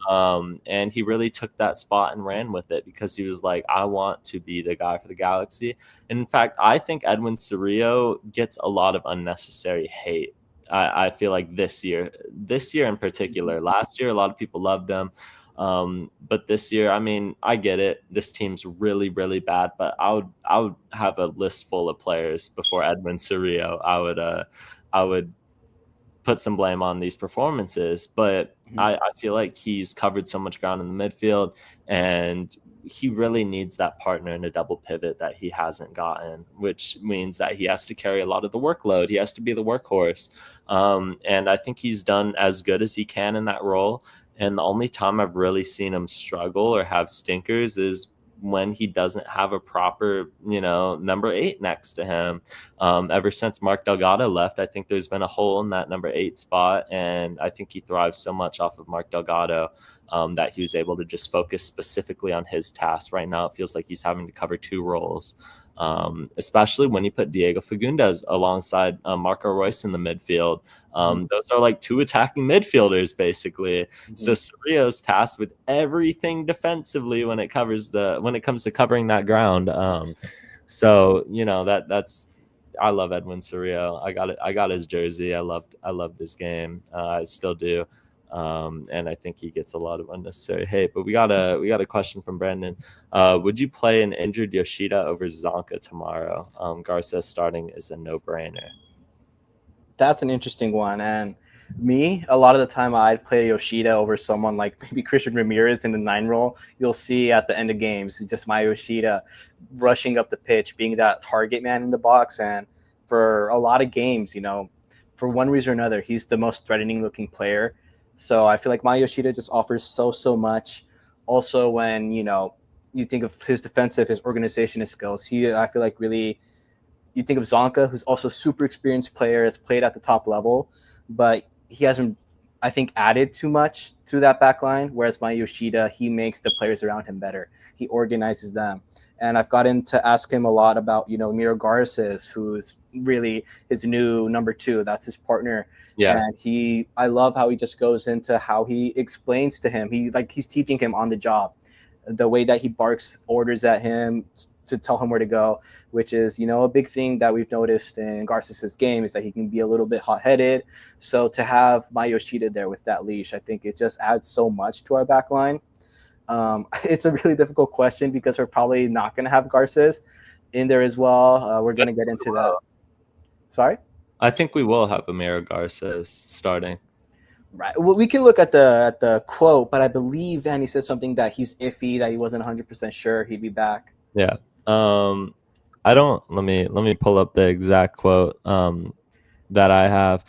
And he really took that spot and ran with it, because he was like, I want to be the guy for the Galaxy. And in fact, I think Edwin Cerrillo gets a lot of unnecessary hate. I feel like this year in particular. Last year, a lot of people loved him. But this year, I mean, I get it. This team's really, really bad, but I would have a list full of players before Edwin Cerrillo. I would put some blame on these performances, but I feel like he's covered so much ground in the midfield, and he really needs that partner in a double pivot that he hasn't gotten, which means that he has to carry a lot of the workload. He has to be the workhorse. And I think he's done as good as he can in that role. And the only time I've really seen him struggle or have stinkers is when he doesn't have a proper, number 8 next to him. Ever since Mark Delgado left, I think there's been a hole in that number 8 spot. And I think he thrives so much off of Mark Delgado that he was able to just focus specifically on his task. Right now, it feels like he's having to cover 2 roles. Especially when you put Diego Fagundes alongside Marco Reus in the midfield. Those are like 2 attacking midfielders, basically. So Cerrillo's tasked with everything defensively when it comes to covering that ground. So that's I love Edwin Cerrillo. I got his jersey. I loved his game. I still do. And I think he gets a lot of unnecessary hate. But we got a question from Brandon. Would you play an injured Yoshida over Zonka tomorrow? Garza starting is a no-brainer. That's an interesting one. And me, a lot of the time I'd play Yoshida over someone like maybe Christian Ramirez in the 9 role. You'll see at the end of games, just my Yoshida rushing up the pitch, being that target man in the box. And for a lot of games, for one reason or another, he's the most threatening looking player. So I feel like Maya Yoshida just offers so much. Also, when, you think of his defensive, his organization, his skills, I feel like really, you think of Zonka, who's also a super experienced player, has played at the top level, but he hasn't, I think, added too much to that back line. Whereas my Yoshida, he makes the players around him better. He organizes them. And I've gotten to ask him a lot about, Miro Garces, who's really his new number 2. That's his partner. Yeah. And I love how he just goes into how he explains to him. He's teaching him on the job, the way that he barks orders at him to tell him where to go, which is, a big thing that we've noticed in Garcis's game is that he can be a little bit hot-headed. So to have my Yoshida there with that leash, I think it just adds so much to our back line. It's a really difficult question because we're probably not going to have Garces in there as well. We're going to get into that. Sorry? I think we will have Amir Garces starting. Right. Well, we can look at the quote, but I believe Vanny said something that he's iffy, that he wasn't 100% sure he'd be back. Yeah. I don't. Let me pull up the exact quote that I have.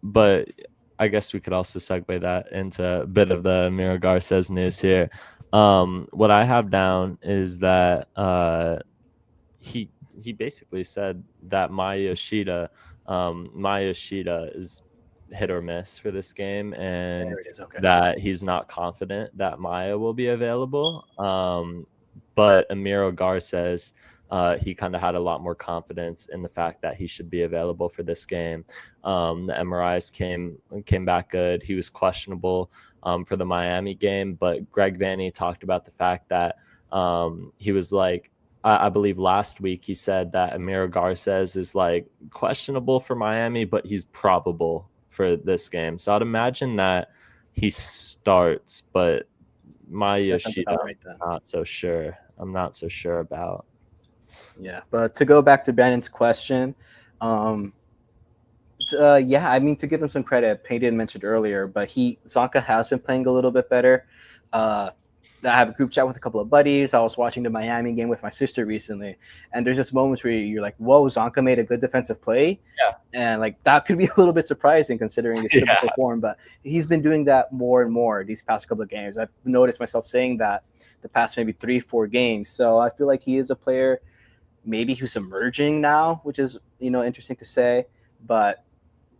But I guess we could also segue that into a bit of the Amir Garces news here. What I have down is that he basically said that Maya Yoshida is hit or miss for this game, and Okay. that he's not confident that Maya will be available. But Amir Garces, he kind of had a lot more confidence in the fact that he should be available for this game. The MRIs came back good. He was questionable for the Miami game, but Greg Vanney talked about the fact that he was like, I believe last week he said that Amir Garces is like questionable for Miami, but he's probable for this game. So I'd imagine that he starts, but my Yoshida, right then. I'm not so sure about. Yeah, but to go back to Brandon's question, yeah, I mean, to give him some credit, Payton mentioned earlier, but Zonka has been playing a little bit better. I have a group chat with a couple of buddies. I was watching the Miami game with my sister recently, and there's just moments where you're like, whoa, Zonka made a good defensive play. Yeah. And like that could be a little bit surprising considering his typical form, but he's been doing that more and more these past couple of games. I've noticed myself saying that the past maybe 3-4 games. So I feel like he is a player maybe who's emerging now, which is, interesting to say. But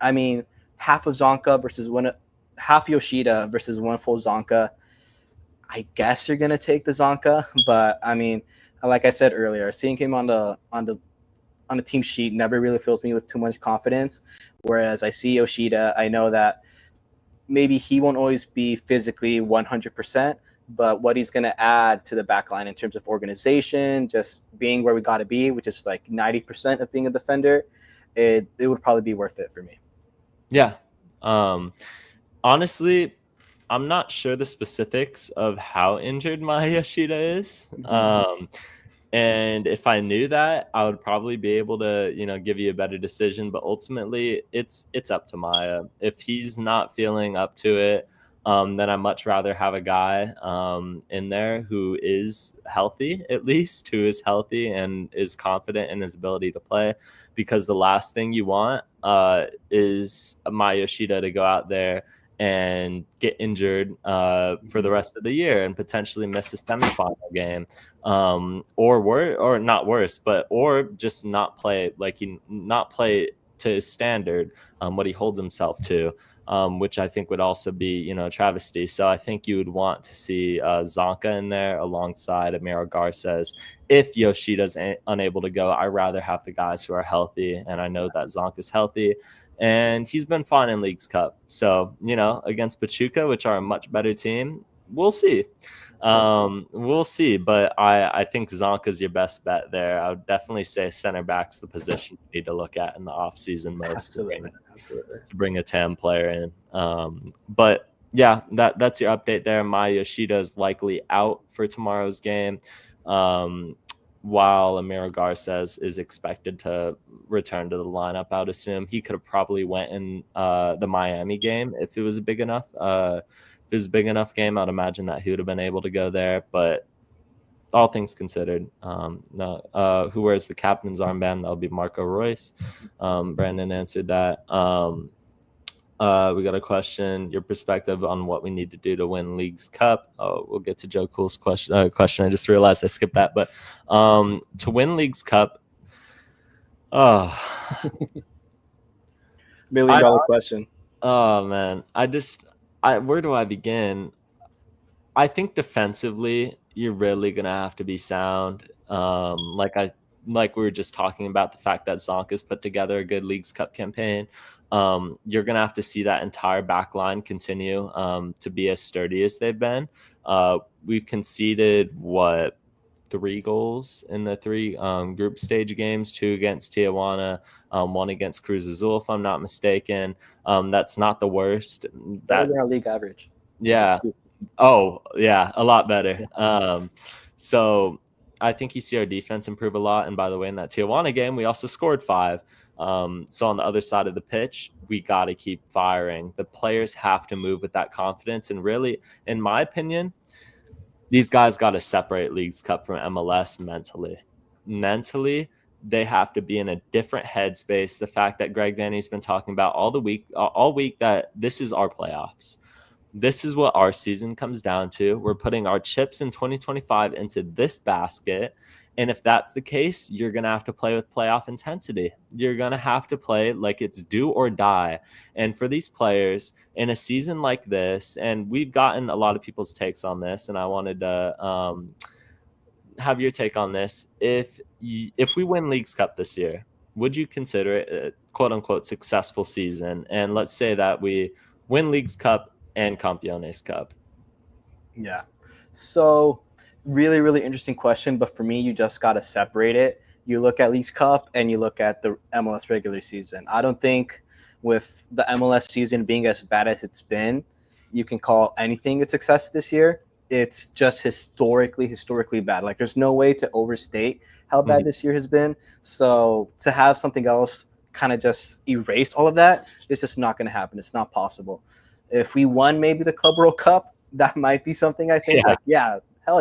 I mean, half Yoshida versus one full Zonka. I guess you're gonna take the Zonka, but I mean, like I said earlier, seeing him on the team sheet never really fills me with too much confidence. Whereas I see Yoshida, I know that maybe he won't always be physically 100%, but what he's gonna add to the back line in terms of organization, just being where we got to be, which is like 90% of being a defender, it would probably be worth it for me. Yeah. Honestly, I'm not sure the specifics of how injured Maya Yoshida is. And if I knew that, I would probably be able to, give you a better decision. But ultimately, it's up to Maya. If he's not feeling up to it, then I'd much rather have a guy in there who is healthy, at least, who is healthy and is confident in his ability to play. Because the last thing you want is Maya Yoshida to go out there and get injured for the rest of the year and potentially miss a semifinal game, or not worse, or just not play to his standard, what he holds himself to, which I think would also be, a travesty. So I think you would want to see Zonka in there alongside Amir Garces. If Yoshida's unable to go, I'd rather have the guys who are healthy, and I know that Zonka's healthy. And he's been fine in Leagues Cup. So, against Pachuca, which are a much better team, we'll see. We'll see. But I think Zonka's your best bet there. I would definitely say center back's the position you need to look at in the offseason most. Absolutely. To bring a TAM player in. But yeah, that's your update there. Maya Yoshida is likely out for tomorrow's game. While Amir Garces is expected to return to the lineup, I would assume he could have probably went in the Miami game if it was a big enough. If it was a big enough game, I'd imagine that he would have been able to go there. But all things considered, no. Who wears the captain's armband? That'll be Marco Royce. Brandon answered that. We got a question. Your perspective on what we need to do to win Leagues Cup. We'll get to Joe Cool's question. I just realized I skipped that. But to win Leagues Cup, $1 million question. Oh man, where do I begin? I think defensively, you're really gonna have to be sound. Like we were just talking about the fact that Zonk has put together a good Leagues Cup campaign. You're gonna have to see that entire back line continue to be as sturdy as they've been. We've conceded what 3 goals in the 3 group stage games, 2 against Tijuana, 1 against Cruz Azul, if I'm not mistaken. That's not the worst. Better That than our league average. yeah. Oh, yeah, a lot better. So I think you see our defense improve a lot. And by the way, in that Tijuana game, we also scored 5. So on the other side of the pitch, we got to keep firing. The players have to move with that confidence. And really, in my opinion, these guys got to separate Leagues Cup from MLS mentally. Mentally, they have to be in a different headspace. The fact that Greg Vanny's been talking about all week that this is our playoffs. This is what our season comes down to. We're putting our chips in 2025 into this basket. And if that's the case, you're going to have to play with playoff intensity. You're going to have to play like it's do or die. And for these players in a season like this, and we've gotten a lot of people's takes on this, and I wanted to have your take on this. If we win Leagues Cup this year, would you consider it a quote unquote successful season? And let's say that we win Leagues Cup and Campeones Cup. Yeah. So really, really interesting question. But for me, you just got to separate it. You look at Leagues Cup and you look at the MLS regular season. I don't think with the MLS season being as bad as it's been, you can call anything a success this year. It's just historically bad. Like there's no way to overstate how bad this year has been. So to have something else kind of just erase all of that, it's just not going to happen. It's not possible. If we won maybe the Club World Cup, that might be something I think. Hell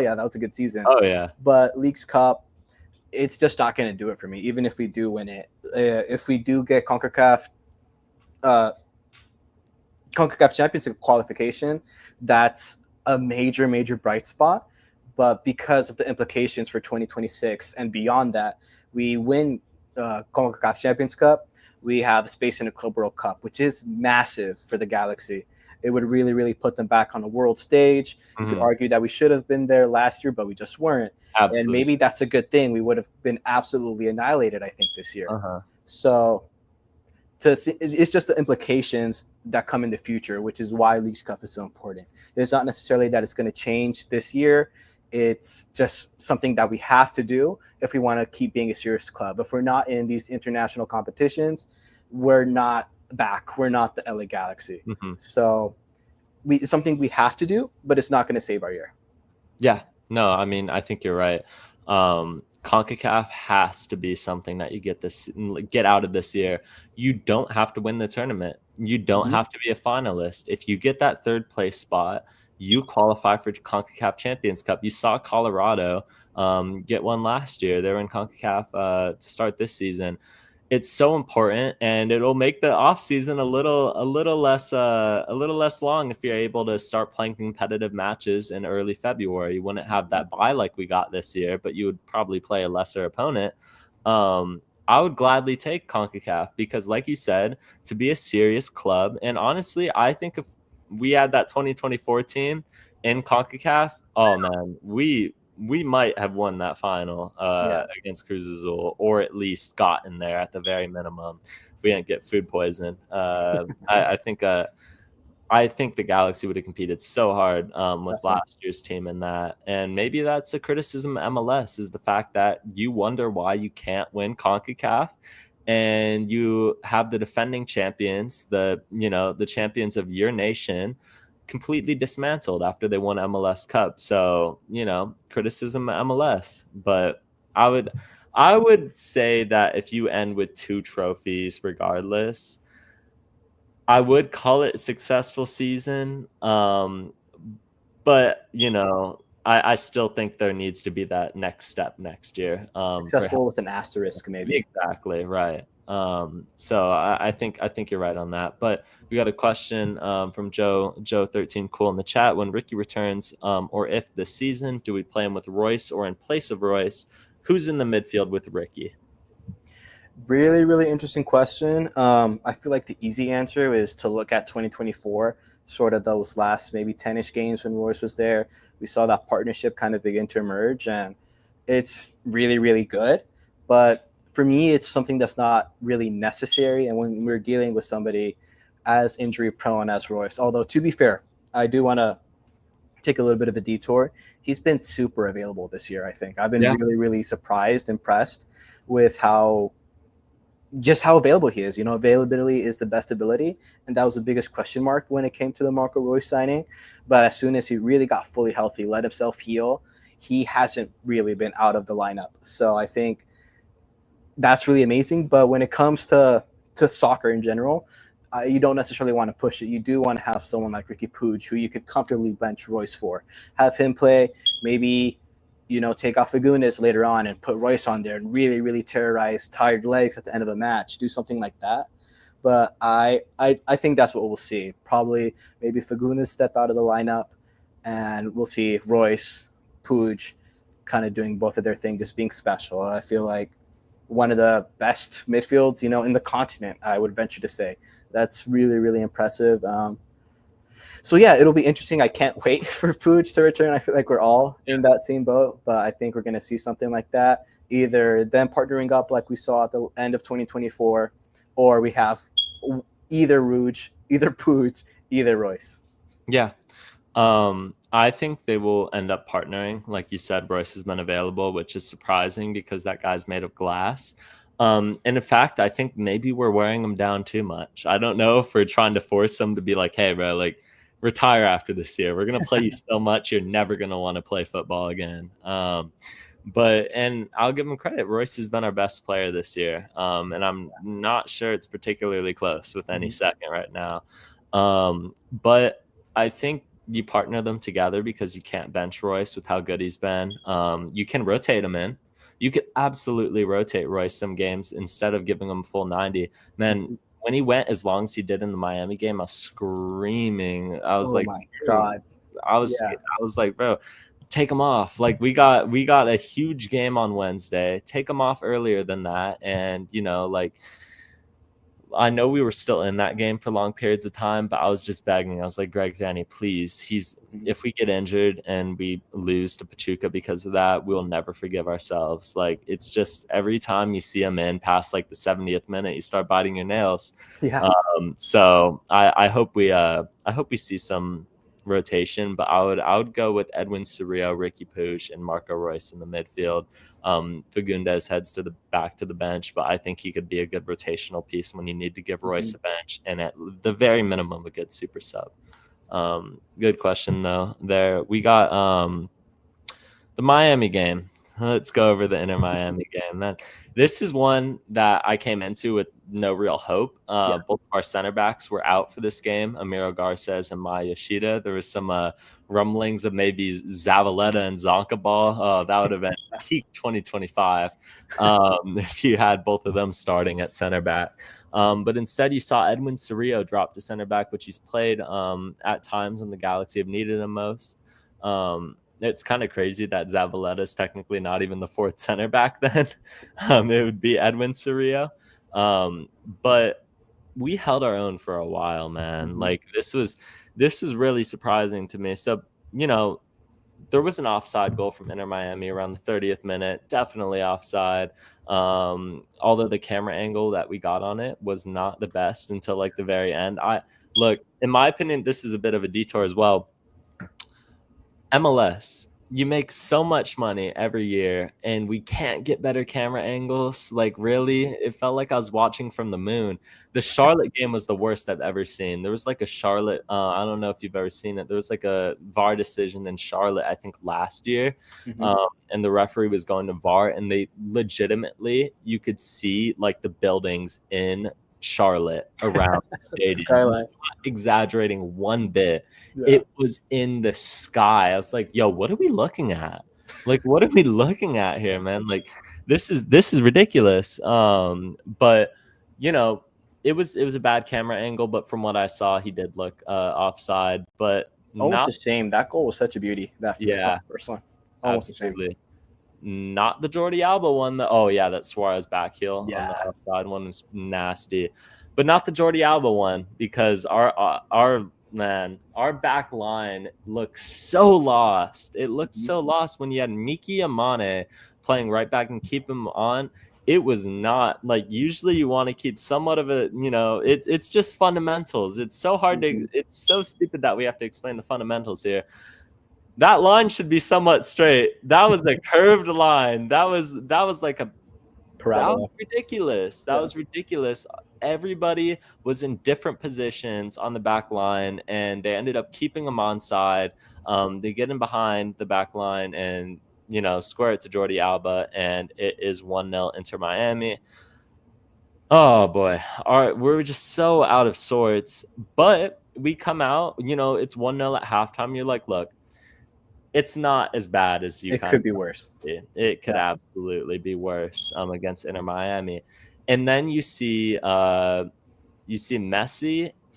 yeah, that was a good season. Oh yeah. But Leagues Cup, it's just not going to do it for me. Even if we do win it, if we do get CONCACAF Championship qualification, that's a major bright spot. But because of the implications for 2026 and beyond that, we win CONCACAF Champions Cup, we have space in the Club World Cup, which is massive for the Galaxy. It would really put them back on the world stage. You could argue that we should have been there last year, but we just weren't. Absolutely. And maybe that's a good thing. We would have been absolutely annihilated, I think, this year. So it's just the implications that come in the future, which is why Leagues Cup is so important. It's not necessarily that it's going to change this year. It's just something that we have to do if we want to keep being a serious club. If we're not in these international competitions, we're not back. We're not the LA Galaxy. So it's something we have to do, but it's not going to save our year. Yeah, no, I mean, I think you're right. CONCACAF has to be something that you get out of this year. You don't have to win the tournament. You don't have to be a finalist. If you get that 3rd place spot, you qualify for CONCACAF Champions Cup. You saw Colorado get one last year. They were in CONCACAF to start this season. It's so important, and it'll make the off season a little less long if you're able to start playing competitive matches in early February. You wouldn't have that bye like we got this year, but you would probably play a lesser opponent. I would gladly take CONCACAF because, like you said, to be a serious club, and honestly, I think if we had that 2024 team in CONCACAF, oh man, we might have won that final against Cruz Azul, or at least gotten there at the very minimum if we didn't get food poison. I think the Galaxy would have competed so hard with last year's team in that. And maybe that's a criticism of MLS, is the fact that you wonder why you can't win CONCACAF. And you have the defending champions, the champions of your nation, completely dismantled after they won MLS Cup. So, criticism of MLS. But I would say that if you end with 2 trophies regardless, I would call it a successful season. But, I still think there needs to be that next step next year. Successful with an asterisk, maybe. Exactly, right. So I think you're right on that. But we got a question from Joe 13 Cool in the chat. When Ricky returns, or if this season, do we play him with Royce or in place of Royce? Who's in the midfield with Ricky? Really, really interesting question. I feel like the easy answer is to look at 2024, sort of those last maybe 10-ish games when Royce was there. We saw that partnership kind of begin to emerge, and it's really, really good. But for me, it's something that's not really necessary. And when we're dealing with somebody as injury prone as Royce, although to be fair, I do want to take a little bit of a detour. He's been super available this year, I think. I've been Yeah. really, really surprised, impressed with how available he is. Availability is the best ability, and that was the biggest question mark when it came to the Marco Royce signing. But as soon as he really got fully healthy, let himself heal, he hasn't really been out of the lineup. So I think that's really amazing. But when it comes to soccer in general, you don't necessarily want to push it. You do want to have someone like Ricky Puig, who you could comfortably bench Royce for, have him play, maybe take off Fagundes later on and put Royce on there and really, really terrorize tired legs at the end of the match, do something like that. But I think that's what we'll see. Probably maybe Fagundes step out of the lineup, and we'll see Royce, Puig kind of doing both of their thing, just being special. I feel like one of the best midfields, in the continent, I would venture to say. That's really, really impressive. So yeah, it'll be interesting. I can't wait for Puig to return. I feel like we're all in that same boat, but I think we're going to see something like that. Either them partnering up like we saw at the end of 2024, or we have either Rouge, either Puig, either Royce. Yeah. I think they will end up partnering. Like you said, Royce has been available, which is surprising because that guy's made of glass. And in fact, I think maybe we're wearing him down too much. I don't know if we're trying to force him to be like, hey, bro, like retire after this year. We're going to play you so much, you're never going to want to play football again. And I'll give him credit. Royce has been our best player this year. And I'm not sure it's particularly close with any second right now. But I think you partner them together because you can't bench Royce with how good he's been. You can rotate him in. You could absolutely rotate Royce some games instead of giving him full 90. Man, when he went as long as he did in the Miami game, I was screaming. I was my God. I was like, bro, take him off. Like we got a huge game on Wednesday. Take him off earlier than that. And I know we were still in that game for long periods of time, but I was just begging. I was like, Greg Danny, please. If we get injured and we lose to Pachuca because of that, we'll never forgive ourselves. Like it's just every time you see him in past like the 70th minute, you start biting your nails. Yeah. So I hope we see some rotation, but I would go with Edwin Cerrillo, Ricky Puig, and Marco Royce in the midfield. Fagundes heads back to the bench, but I think he could be a good rotational piece when you need to give Royce a bench, and at the very minimum, a good super sub. Good question though. There we got the Miami game. Let's go over the Inter Miami game. Man, this is one that I came into with no real hope. Both of our center backs were out for this game, Amiro Garces and Maya Yoshida. There was some rumblings of maybe Zavaleta and Zonka ball. Oh, that would have been peak 2025 if you had both of them starting at center back. But instead, you saw Edwin Cerrillo drop to center back, which he's played at times when the Galaxy have needed him most. It's kind of crazy that Zavaleta is technically not even the fourth center back then. It would be Edwin Cerrillo. But we held our own for a while, man. Like this was really surprising to me. So, there was an offside goal from Inter Miami around the 30th minute, definitely offside. Although the camera angle that we got on it was not the best until like the very end. In my opinion, this is a bit of a detour as well. MLS, you make so much money every year and we can't get better camera angles. Like really, it felt like I was watching from the moon. The Charlotte game was the worst I've ever seen. There was like a Charlotte, I don't know if you've ever seen it. There was like a VAR decision in Charlotte, I think last year. And the referee was going to VAR and they legitimately, you could see like the buildings in Charlotte around the stadium. Not exaggerating one bit. It was in the sky. I was like, yo, what are we looking at? Like, what are we looking at here, man? Like, this is ridiculous. But it was a bad camera angle, but from what I saw, he did look offside. But almost a shame. That goal was such a beauty. That yeah, first one. Almost absolutely. not the Jordi Alba one. Oh yeah, that Suarez back heel on Yeah. the offside one was nasty, but not the Jordi Alba one, because our back line looks so lost. It looked so lost when you had Miki Amane playing right back and keep him on. It was not like, usually you want to keep somewhat of a, it's just fundamentals. It's so hard to, it's so stupid that we have to explain the fundamentals here. That line should be somewhat straight. That was a curved line. That was like a Parabola. That was ridiculous. That was ridiculous. Everybody was in different positions on the back line, and they ended up keeping them onside. They get in behind the back line and, square it to Jordi Alba, and it is 1-0 Inter Miami. Oh boy. We're just so out of sorts. But we come out, it's 1-0 at halftime. You're like, look, it's not as bad as you. It could be worse. It could absolutely be worse against Inter Miami. And then you see Messi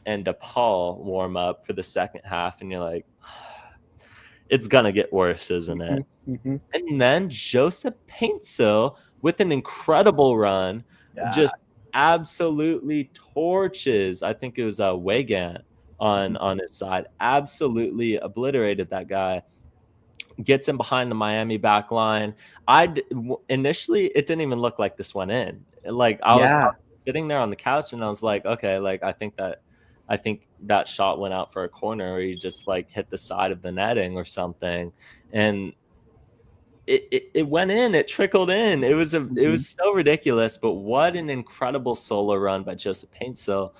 and DePaul warm up for the second half, and you're like, it's gonna get worse, isn't it? And then Joseph Paintsil with an incredible run, just absolutely torches. I think it was Weigand on his side, absolutely obliterated that guy. Gets in behind the Miami back line. Initially, it didn't even look like this went in. Like, I was sitting there on the couch, and I was like, okay, like I think that shot went out for a corner, or he just like hit the side of the netting or something, and it went in. It trickled in. It was so ridiculous. But what an incredible solo run by Joseph Paintsil.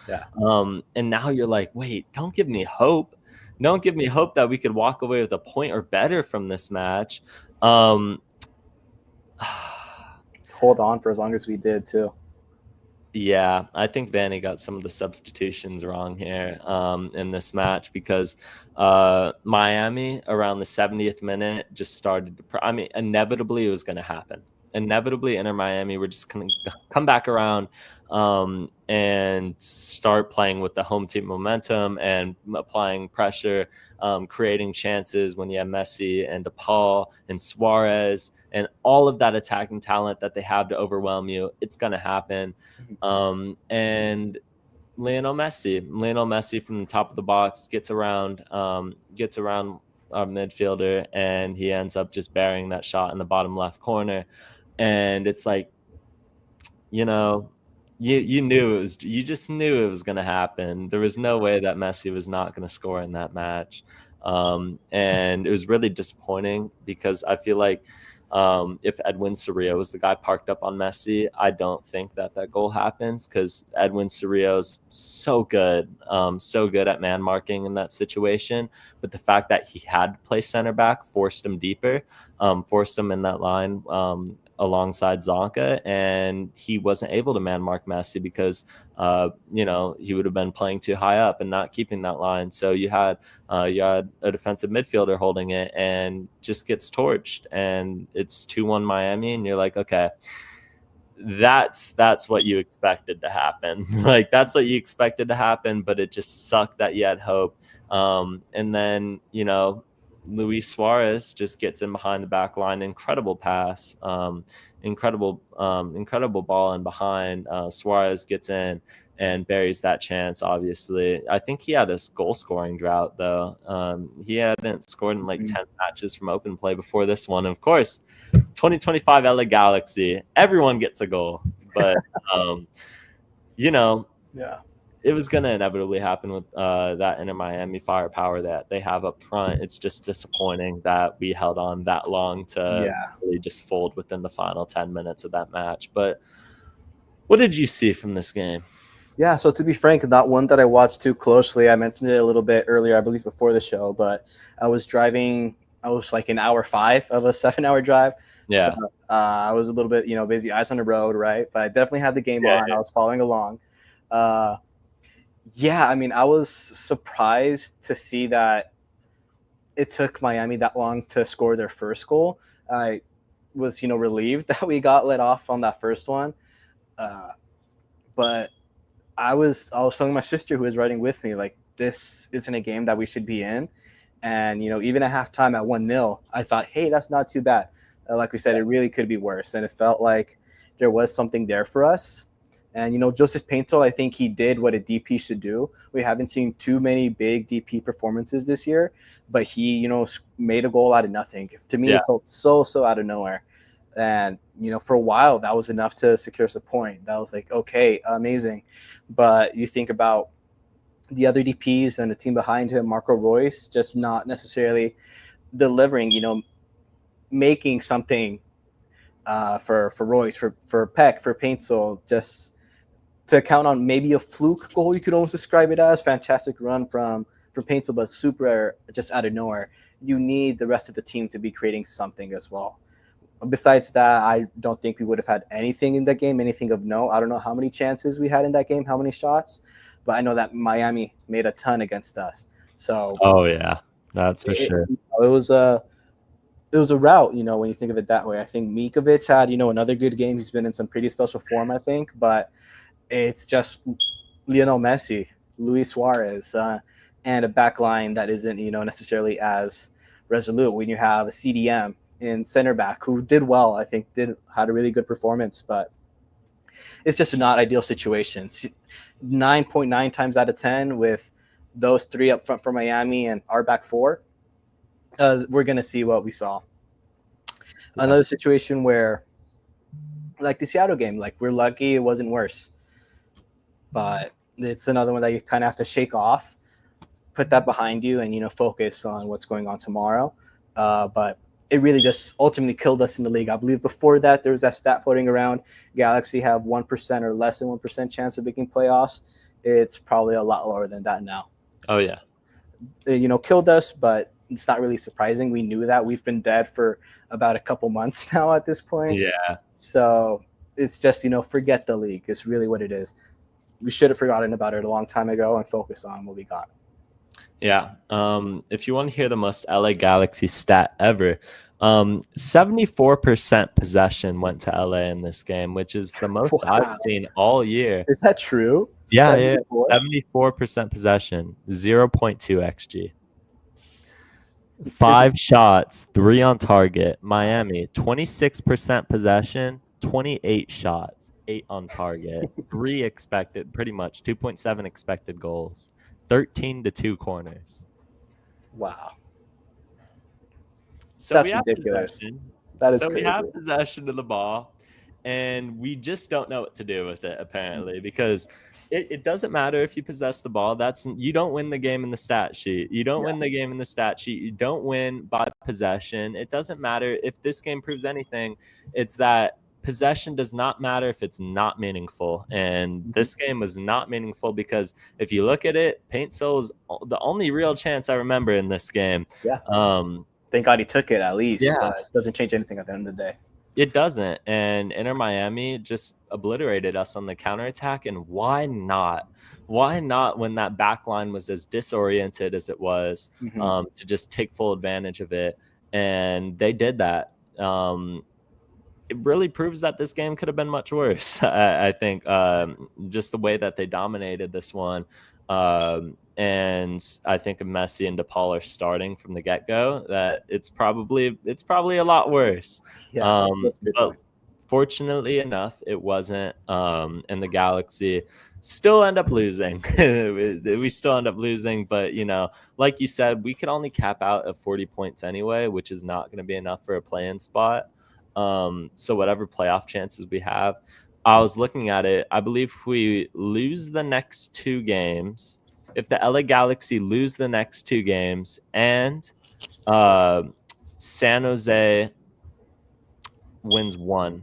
And now you're like, wait, don't give me hope. Don't give me hope that we could walk away with a point or better from this match. Hold on for as long as we did too. Yeah, I think Vanny got some of the substitutions wrong here in this match, because Miami around the 70th minute just started to. Inevitably it was going to happen. Inevitably, Inter Miami were just going to come back around and start playing with the home team momentum and applying pressure, creating chances when you have Messi and DePaul and Suarez and all of that attacking talent that they have to overwhelm you. It's going to happen. And Lionel Messi from the top of the box gets around our midfielder, and he ends up just burying that shot in the bottom left corner. And it's like, you just knew it was going to happen. There was no way that Messi was not going to score in that match. And it was really disappointing, because I feel like if Edwin Cerrillo was the guy parked up on Messi, I don't think that goal happens, because Edwin Cerrillo's so good at man marking in that situation. But the fact that he had to play center back forced him deeper, forced him in that line alongside Zonka, and he wasn't able to man mark Messi because he would have been playing too high up and not keeping that line. So you had a defensive midfielder holding it, and just gets torched, and it's 2-1 Miami, and you're like, okay, that's what you expected to happen. Like, that's what you expected to happen, but it just sucked that you had hope. And then Luis Suarez just gets in behind the back line. Incredible pass, incredible ball in behind. Suarez gets in and buries that chance. Obviously, I think he had a goal scoring drought, though. He hadn't scored in like 10 matches from open play before this one. Of course, 2025 LA Galaxy, everyone gets a goal, but it was going to inevitably happen with that Inter Miami firepower that they have up front. It's just disappointing that we held on that long to really just fold within the final 10 minutes of that match. But what did you see from this game? Yeah, so to be frank, not one that I watched too closely. I mentioned it a little bit earlier, I believe, before the show, but I was like in hour 5 of a 7-hour drive. Yeah. So, I was a little bit, busy, eyes on the road, right? But I definitely had the game on. I was following along. I was surprised to see that it took Miami that long to score their first goal. I was, relieved that we got let off on that first one. But I was telling my sister, who was riding with me, like, this isn't a game that we should be in. And, even at halftime at 1-0, I thought, hey, that's not too bad. Like we said, it really could be worse, and it felt like there was something there for us. And Joseph Paintel, I think he did what a DP should do. We haven't seen too many big DP performances this year, but he made a goal out of nothing. To me, it felt so out of nowhere. And for a while, that was enough to secure us a point. That was like, okay, amazing. But you think about the other DPs and the team behind him, Marco Royce, just not necessarily delivering. Making something for Royce, for Peck, for Paintsel, just to count on maybe a fluke goal, you could almost describe it as. Fantastic run from Paintsel, but super just out of nowhere. You need the rest of the team to be creating something as well. Besides that, I don't think we would have had anything in that game, anything of note. I don't know how many chances we had in that game, how many shots, but I know that Miami made a ton against us. So, oh yeah, that's for sure. It was a rout, when you think of it that way. I think Mikovic had, another good game. He's been in some pretty special form, I think, but it's just Lionel Messi, Luis Suarez, and a back line that isn't, necessarily as resolute. When you have a CDM in center back who did well, I think had a really good performance, but it's just a not ideal situation. 9.9 times out of 10 with those three up front for Miami and our back four, we're going to see what we saw. Yeah. Another situation where, like the Seattle game, like we're lucky it wasn't worse, but it's another one that you kind of have to shake off, put that behind you, and focus on what's going on tomorrow. But it really just ultimately killed us in the league. I believe before that there was that stat floating around: Galaxy have 1% or less than 1% chance of making playoffs. It's probably a lot lower than that now. Oh yeah, killed us, but it's not really surprising. We knew that. We've been dead for about a couple months now at this point. Yeah. So it's just forget the league. It's really what it is. We should have forgotten about it a long time ago and focus on what we got. Yeah. If you want to hear the most LA Galaxy stat ever, 74% possession went to LA in this game, which is the most I've seen all year. Is that true? Yeah, 74% possession, 0.2 XG. 5 shots, 3 on target. Miami, 26% possession, 28 shots, 8 on target, 3 expected, pretty much 2.7 expected goals. 13-2 corners. Wow. So that's we have ridiculous. Possession. That is so crazy. We have possession of the ball, and we just don't know what to do with it, apparently, because it doesn't matter if you possess the ball. You don't win the game in the stat sheet. You don't win the game in the stat sheet. You don't win by possession. It doesn't matter if this game proves anything. It's that possession does not matter if it's not meaningful. And this game was not meaningful because if you look at it, Paintsel is the only real chance I remember in this game. Yeah. Thank God he took it at least. Yeah. But it doesn't change anything at the end of the day. It doesn't. And Inter Miami just obliterated us on the counterattack. And why not? Why not when that back line was as disoriented as it was, to just take full advantage of it? And they did that. It really proves that this game could have been much worse. I think just the way that they dominated this one. And I think if Messi and DePaul are starting from the get-go, that it's probably a lot worse. Yeah, but fortunately enough, it wasn't. And the Galaxy still end up losing. We still end up losing, but like you said, we could only cap out at 40 points anyway, which is not going to be enough for a play-in spot. So whatever playoff chances we have, I was looking at it. I believe if we lose the next 2 games, if the LA Galaxy lose the next 2 games and San Jose wins 1,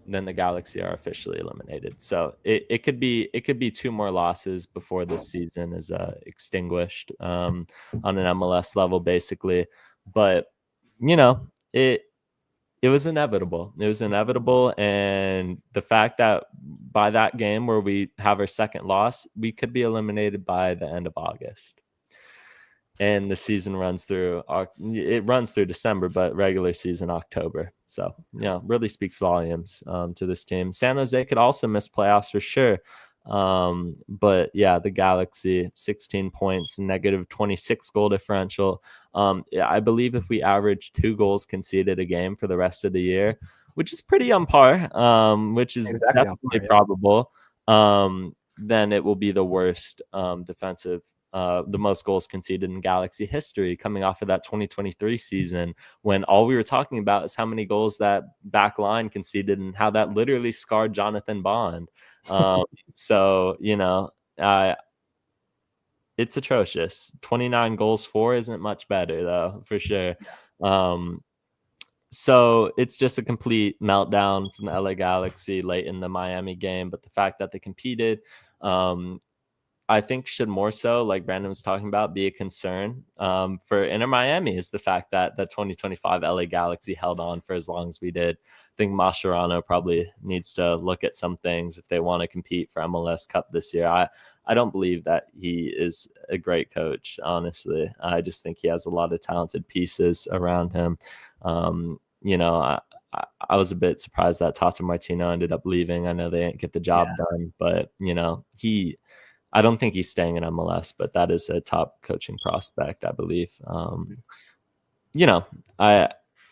then the Galaxy are officially eliminated. So it could be 2 more losses before this season is extinguished on an MLS level, basically. But it was inevitable. It was inevitable. And the fact that by that game where we have our second loss, we could be eliminated by the end of August. And the season runs through December, but regular season October. So, really speaks volumes to this team. San Jose could also miss playoffs for sure. But yeah, the Galaxy, 16 points, negative 26 goal differential. Yeah, I believe if we average 2 goals conceded a game for the rest of the year, which is pretty on par, which is Exactly on definitely par, yeah. probable, then it will be the worst defensive, the most goals conceded in Galaxy history, coming off of that 2023 season, when all we were talking about is how many goals that back line conceded and how that literally scarred Jonathan Bond. So, it's atrocious. 29 goals for isn't much better, though, for sure. Um, so it's just a complete meltdown from the LA Galaxy late in the Miami game. But the fact that they competed, I think should more so, like Brandon was talking about, be a concern for Inter Miami, is the fact that the 2025 LA Galaxy held on for as long as we did. I think Mascherano probably needs to look at some things if they want to compete for MLS Cup this year. I don't believe that he is a great coach, honestly. I just think he has a lot of talented pieces around him. I was a bit surprised that Tata Martino ended up leaving. I know they didn't get the job done, but I don't think he's staying in MLS, but that is a top coaching prospect, I believe.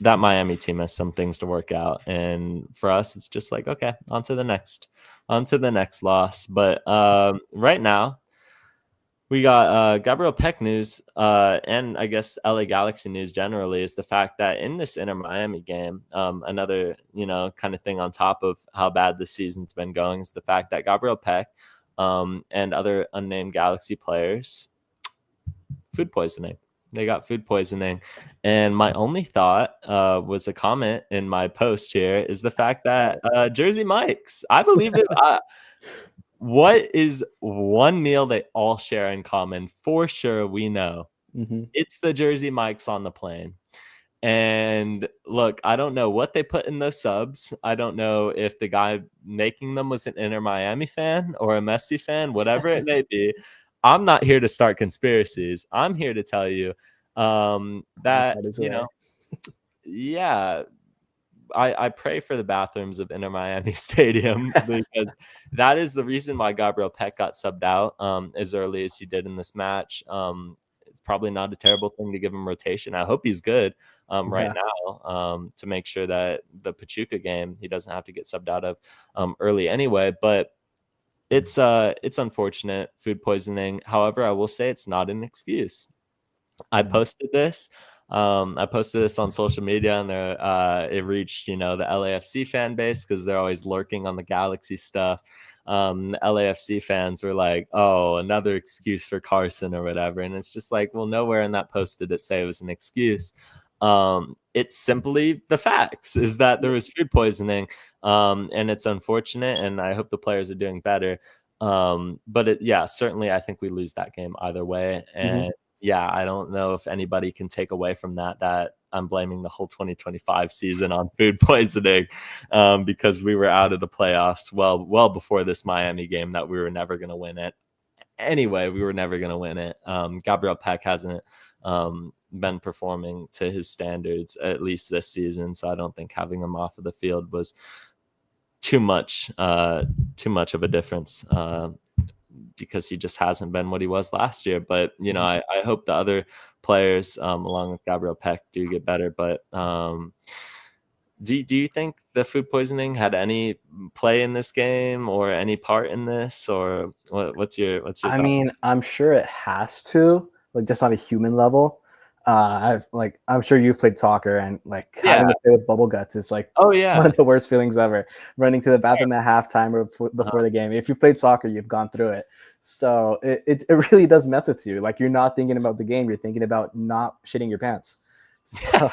That Miami team has some things to work out, and for us, it's just like, okay, on to the next loss. But right now, we got Gabriel Peck news, and I guess LA Galaxy news generally, is the fact that in this Inter Miami game, another kind of thing on top of how bad the season's been going, is the fact that Gabriel Peck and other unnamed Galaxy players, food poisoning. They got food poisoning. And my only thought was a comment in my post here is the fact that Jersey Mike's, I believe it. What is one meal they all share in common? For sure, we know. It's the Jersey Mike's on the plane. And look, I don't know what they put in those subs. I don't know if the guy making them was an Inter Miami fan or a Messi fan, whatever it may be. I'm not here to start conspiracies. I'm here to tell you that, yeah, I pray for the bathrooms of Inter Miami Stadium, because that is the reason why Gabriel Peck got subbed out as early as he did in this match. It's probably not a terrible thing to give him rotation. I hope he's good right now, to make sure that the Pachuca game he doesn't have to get subbed out of early anyway. But it's unfortunate, food poisoning. However, I will say it's not an excuse. I posted this. I posted this on social media, and it reached, the LAFC fan base, because they're always lurking on the Galaxy stuff. The LAFC fans were like, "Oh, another excuse for Carson," or whatever. And it's just like, well, nowhere in that post did it say it was an excuse. It's simply the facts, is that there was food poisoning, and it's unfortunate, and I hope the players are doing better. But certainly I think we lose that game either way. And I don't know if anybody can take away from that I'm blaming the whole 2025 season on food poisoning, because we were out of the playoffs well before this Miami game, that we were never going to win it. Anyway, we were never going to win it. Gabriel Peck hasn't been performing to his standards, at least this season, so I don't think having him off of the field was too much of a difference, because he just hasn't been what he was last year. But I hope the other players, along with Gabriel Peck, do get better. But do you think the food poisoning had any play in this game, or any part in this, or what's your thought? I mean, I'm sure it has to, like, just on a human level. I'm sure you've played soccer, and having to play with bubble guts is one of the worst feelings ever. Running to the bathroom at halftime or before the game. If you played soccer, you've gone through it. So it really does mess with you. Like, you're not thinking about the game, you're thinking about not shitting your pants. So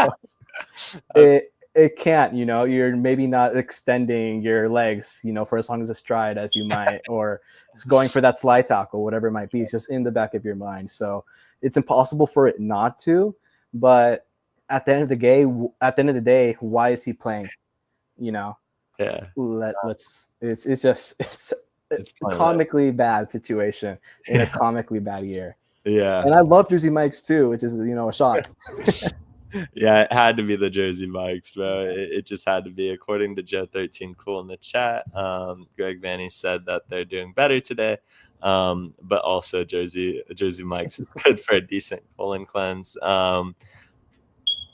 it can't, you're maybe not extending your legs, for as long as a stride as you might, or it's going for that slide tackle, whatever it might be. It's just in the back of your mind. So it's impossible for it not to. But at the end of the day, why is he playing? It's a comically bad situation in a comically bad year. And I love Jersey Mike's too, which is a shock. Yeah, it had to be the Jersey Mikes, bro. It just had to be. According to Joe13 Cool in the chat, Greg Vanny said that they're doing better today. But also Jersey Mikes is good for a decent colon cleanse.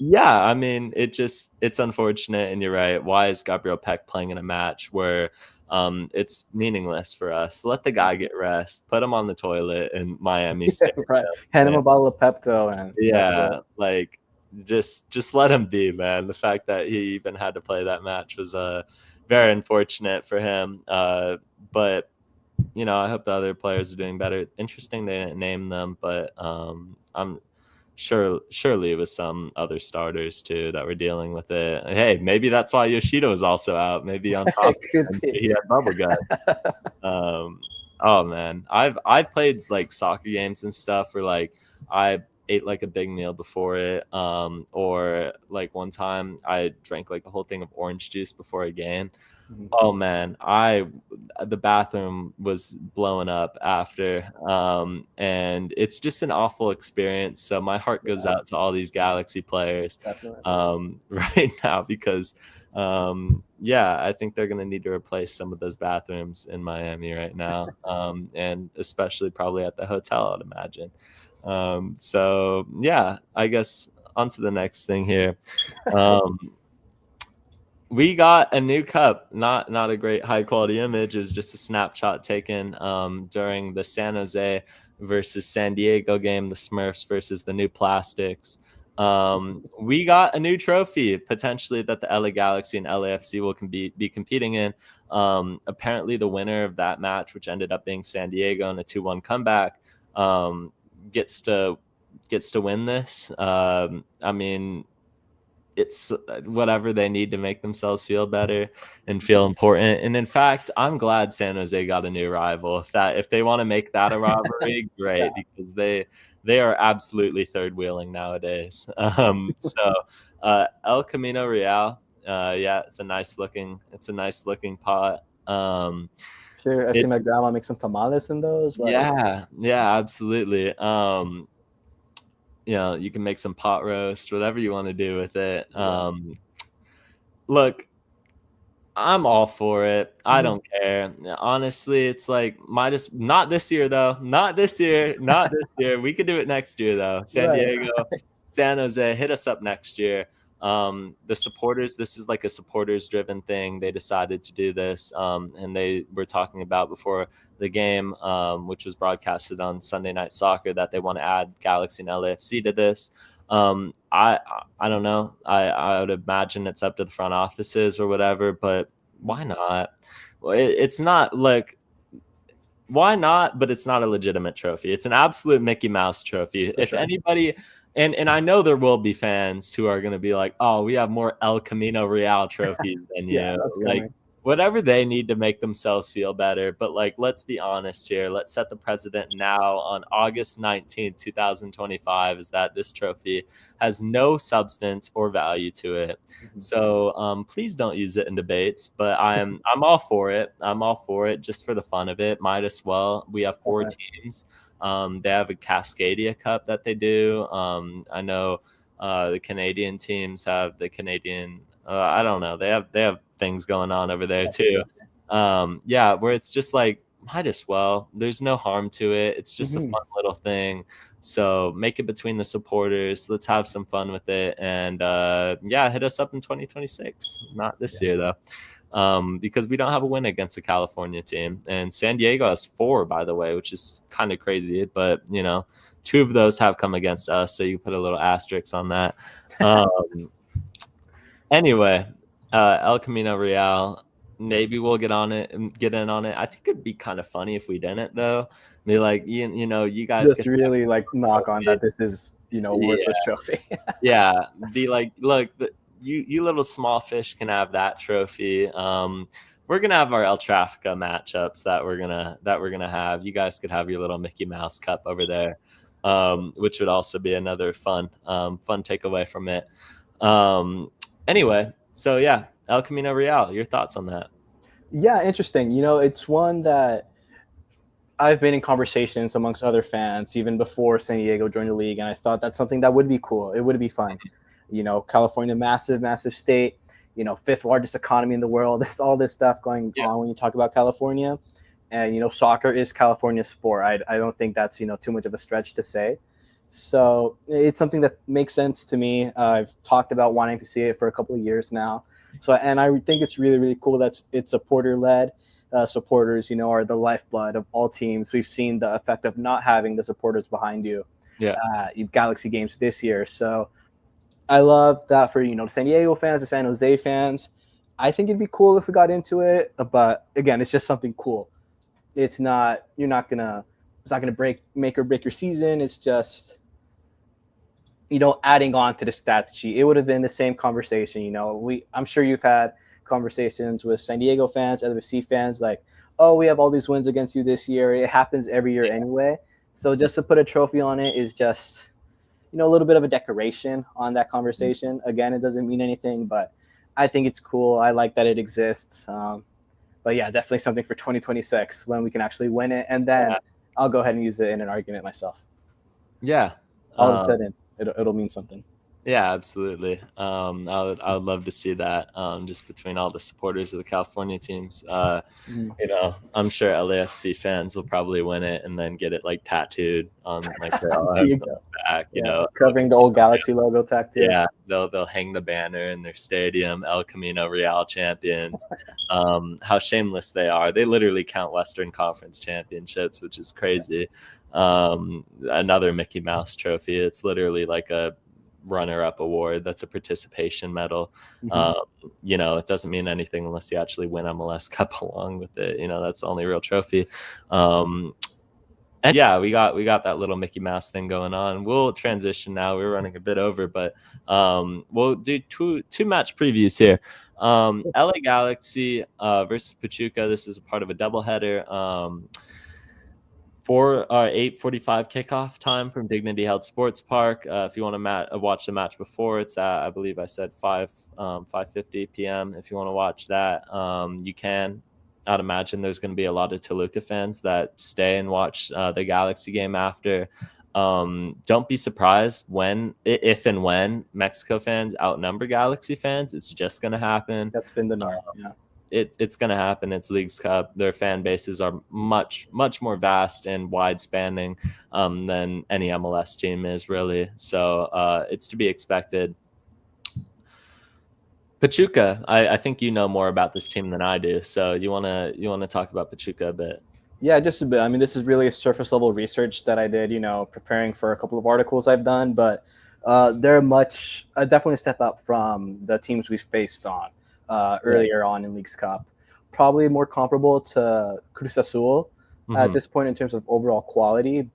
Yeah, I mean, it's unfortunate, and you're right. Why is Gabriel Peck playing in a match where it's meaningless for us? Let the guy get rest, put him on the toilet in Miami Stadium. Right. Hand him a bottle of Pepto and Yeah, like just let him be, man. The fact that he even had to play that match was very unfortunate for him. But I hope the other players are doing better. Interesting they didn't name them, but I'm surely it was some other starters too that were dealing with it. Hey, maybe that's why Yoshida was also out. Maybe on top he had bubble gut. Oh man, I've played like soccer games and stuff where like I ate like a big meal before it, or like one time I drank like a whole thing of orange juice before a game. Oh man, the bathroom was blowing up after, and it's just an awful experience. So my heart goes out to all these Galaxy players, right now because, I think they're gonna need to replace some of those bathrooms in Miami right now, and especially probably at the hotel, I'd imagine. So yeah, I guess on to the next thing here. We got a new cup, not a great high quality image. It's just a snapshot taken during the San Jose versus San Diego game, the Smurfs versus the New Plastics. We got a new trophy potentially that the LA Galaxy and LAFC will be competing in. Apparently, the winner of that match, which ended up being San Diego in a 2-1 comeback, gets to win this. I mean, it's whatever they need to make themselves feel better and feel important. And in fact, I'm glad San Jose got a new rival. If they want to make that a rivalry, great, because they are absolutely third wheeling nowadays. So El Camino Real, it's a nice looking pot. Sure, I've seen my grandma make some tamales in those. Yeah, absolutely. You can make some pot roast, whatever you want to do with it. Look, I'm all for it. I don't care. Honestly, it's like not this year though. Not this year. Not this year. We could do it next year though. San Diego, San Jose, hit us up next year. The supporters, this is like a supporters driven thing. They decided to do this, and they were talking about before the game, which was broadcasted on Sunday Night Soccer, that they want to add Galaxy and LAFC to this. I don't know. I would imagine it's up to the front offices or whatever, but why not? Well, it's not like, why not? But it's not a legitimate trophy. It's an absolute Mickey Mouse trophy. If anybody, and I know there will be fans who are going to be like, oh, we have more El Camino Real trophies than you. Like, whatever they need to make themselves feel better. But like, let's be honest here. Let's set the precedent now on August 19th, 2025, is that this trophy has no substance or value to it. So please don't use it in debates, but I'm all for it. I'm all for it just for the fun of it. Might as well. We have 4 teams. They have a Cascadia Cup that they do. I know the Canadian teams have the Canadian, I don't know. They have things going on over there too. Where it's just like, might as well. There's no harm to it. It's just a fun little thing. So make it between the supporters. Let's have some fun with it. And hit us up in 2026. Not this year though. Because we don't have a win against the California team. And San Diego has 4, by the way, which is kind of crazy. But, 2 of those have come against us. So you put a little asterisk on that. Anyway, El Camino Real, maybe we'll get in on it. I think it'd be kind of funny if we didn't, though. Be like, you guys just really like knock on that this is, worthless trophy. Be like, look, you little small fish can have that trophy. We're gonna have our El Trafica matchups that we're gonna have. You guys could have your little Mickey Mouse cup over there, which would also be another fun takeaway from it. Anyway, so yeah, El Camino Real, your thoughts on that? Yeah, interesting. It's one that I've been in conversations amongst other fans even before San Diego joined the league, and I thought that's something that would be cool. It would be fun. California, massive state, fifth largest economy in the world. There's all this stuff going on when you talk about California. And, soccer is California's sport. I don't think that's, too much of a stretch to say. So it's something that makes sense to me. I've talked about wanting to see it for a couple of years now. And I think it's really, really cool that it's supporter-led. Supporters, are the lifeblood of all teams. We've seen the effect of not having the supporters behind you. Galaxy games this year. So I love that for, the San Diego fans, the San Jose fans. I think it'd be cool if we got into it. But again, it's just something cool. It's not going to make or break your season. It's just, adding on to the stat sheet. It would have been the same conversation. I'm sure you've had conversations with San Diego fans, LFC fans, like, oh, we have all these wins against you this year. It happens every year anyway. So just to put a trophy on it is just, a little bit of a decoration on that conversation. Again, it doesn't mean anything, but I think it's cool. I like that it exists. But yeah, definitely something for 2026 when we can actually win it. And then I'll go ahead and use it in an argument myself. Yeah. All of a sudden, it'll mean something. Yeah, absolutely. I would love to see that, just between all the supporters of the California teams. I'm sure LAFC fans will probably win it and then get it like tattooed on like their back, covering the old Galaxy logo tattooed. Yeah, they'll hang the banner in their stadium, El Camino Real champions. How shameless they are. They literally count Western Conference championships, which is crazy. Another Mickey Mouse trophy. It's literally like a runner-up award. That's a participation medal. It doesn't mean anything unless you actually win MLS Cup along with it. That's the only real trophy. And yeah, we got that little Mickey Mouse thing going on. We'll transition now. We're running a bit over, but we'll do two match previews here. LA Galaxy versus Pachuca. This is a part of a doubleheader. For 8:45 kickoff time from Dignity Health Sports Park. If you want to watch the match before, it's at, I believe I said 5:50 p.m. If you want to watch that, you can. I'd imagine there's going to be a lot of Toluca fans that stay and watch the Galaxy game after. Don't be surprised if and when Mexico fans outnumber Galaxy fans. It's just going to happen. That's been the norm. It's going to happen. It's Leagues Cup. Their fan bases are much more vast and wide spanning than any MLS team is, really. So it's to be expected. Pachuca, I think you know more about this team than I do. So you wanna talk about Pachuca a bit? Yeah, just a bit. I mean, this is really surface level research that I did, preparing for a couple of articles I've done, but they're definitely a step up from the teams we've faced on earlier on in Leagues Cup. Probably more comparable to Cruz Azul at this point in terms of overall quality.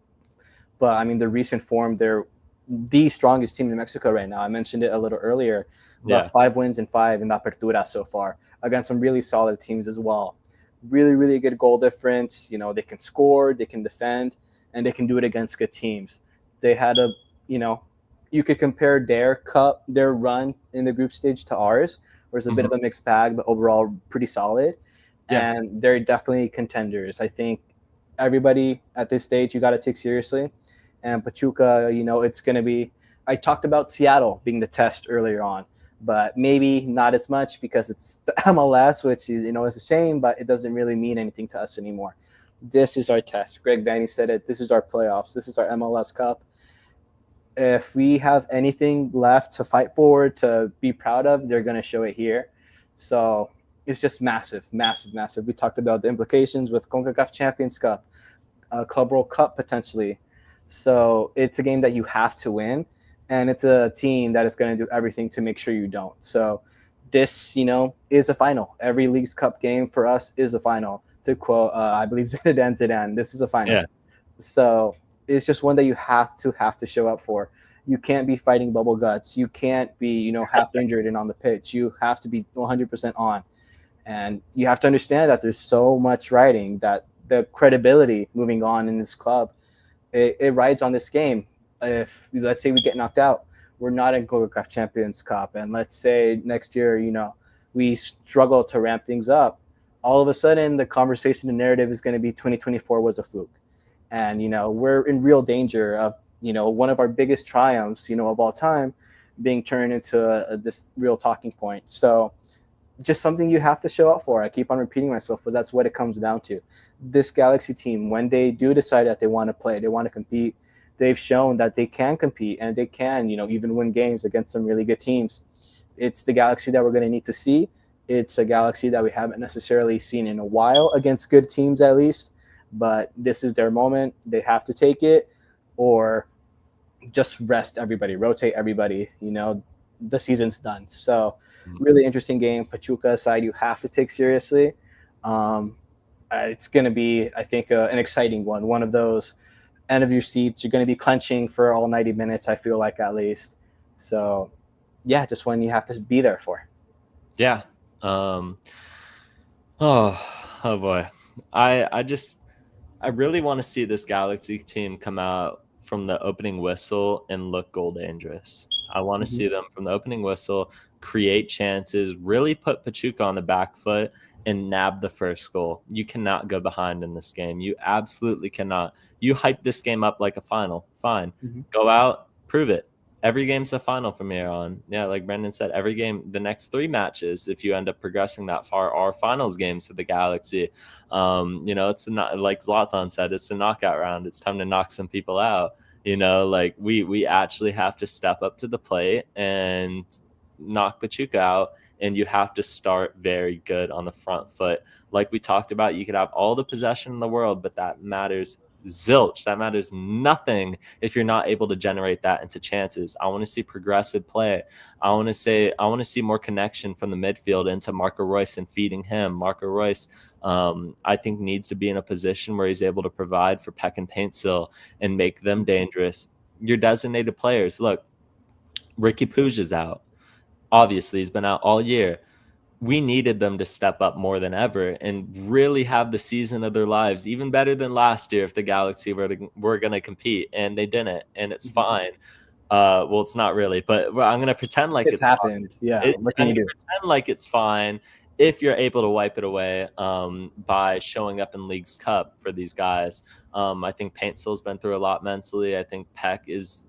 But I mean, the recent form, they're the strongest team in Mexico right now. I mentioned it a little earlier, but 5 wins and 5 in the Apertura so far against some really solid teams as well. Really, really good goal difference. They can score, they can defend, and they can do it against good teams. They had you could compare their run in the group stage to ours, where it's a bit of a mixed bag, but overall pretty solid. Yeah. And they're definitely contenders. I think everybody at this stage you got to take seriously. And Pachuca, it's going to be – I talked about Seattle being the test earlier on, but maybe not as much because it's the MLS, which is, is a shame, but it doesn't really mean anything to us anymore. This is our test. Greg Vanny said it. This is our playoffs. This is our MLS Cup. If we have anything left to fight for, to be proud of, they're going to show it here. So it's just massive, massive, massive. We talked about the implications with CONCACAF Champions Cup, Club World Cup potentially. So it's a game that you have to win, and it's a team that is going to do everything to make sure you don't. So this, is a final. Every Leagues Cup game for us is a final. To quote, I believe Zidane, this is a final. Yeah. So it's just one that you have to show up for. You can't be fighting bubble guts. You can't be, half injured and on the pitch. You have to be 100% on. And you have to understand that there's so much riding, that the credibility moving on in this club, it rides on this game. If, let's say, we get knocked out, we're not in CONCACAF Champions Cup, and let's say next year, we struggle to ramp things up, all of a sudden the conversation and narrative is going to be 2024 was a fluke. And, we're in real danger of, one of our biggest triumphs, of all time, being turned into this real talking point. So just something you have to show up for. I keep on repeating myself, but that's what it comes down to. This Galaxy team, when they do decide that they want to play, they want to compete, they've shown that they can compete and they can, even win games against some really good teams. It's the Galaxy that we're going to need to see. It's a Galaxy that we haven't necessarily seen in a while against good teams, at least. But this is their moment. They have to take it, or just rest everybody, rotate everybody. The season's done. So really interesting game. Pachuca side you have to take seriously. It's going to be, I think, an exciting one of those end of your seats. You're going to be clenching for all 90 minutes, I feel like, at least. So yeah, just one you have to be there for. Yeah. Oh boy. I really want to see this Galaxy team come out from the opening whistle and look goal dangerous. I want to see them from the opening whistle create chances, really put Pachuca on the back foot and nab the first goal. You cannot go behind in this game. You absolutely cannot. You hype this game up like a final. Fine. Go out, prove it. Every game's a final from here on. Yeah, like Brendan said, every game, the next 3 matches, if you end up progressing that far, are finals games for the Galaxy. It's not like Zlatan said, it's a knockout round. It's time to knock some people out. We actually have to step up to the plate and knock Pachuca out, and you have to start very good on the front foot. Like we talked about, you could have all the possession in the world, but that matters zilch. That matters nothing if you're not able to generate that into chances. I want to see progressive play. I want to see more connection from the midfield into Marco Reus and feeding him. Marco Reus, I think, needs to be in a position where he's able to provide for Peck and Paintsil and make them dangerous. Your designated players. Look, Ricky Puig is out. Obviously, he's been out all year. We needed them to step up more than ever and really have the season of their lives, even better than last year if the Galaxy were going to compete, and they didn't, and it's fine. Well, it's not really, but I'm going to pretend like it's happened. Fine. Yeah, what can you do? Pretend like it's fine if you're able to wipe it away by showing up in League's Cup for these guys. I think Paintsil's been through a lot mentally. I think Peck is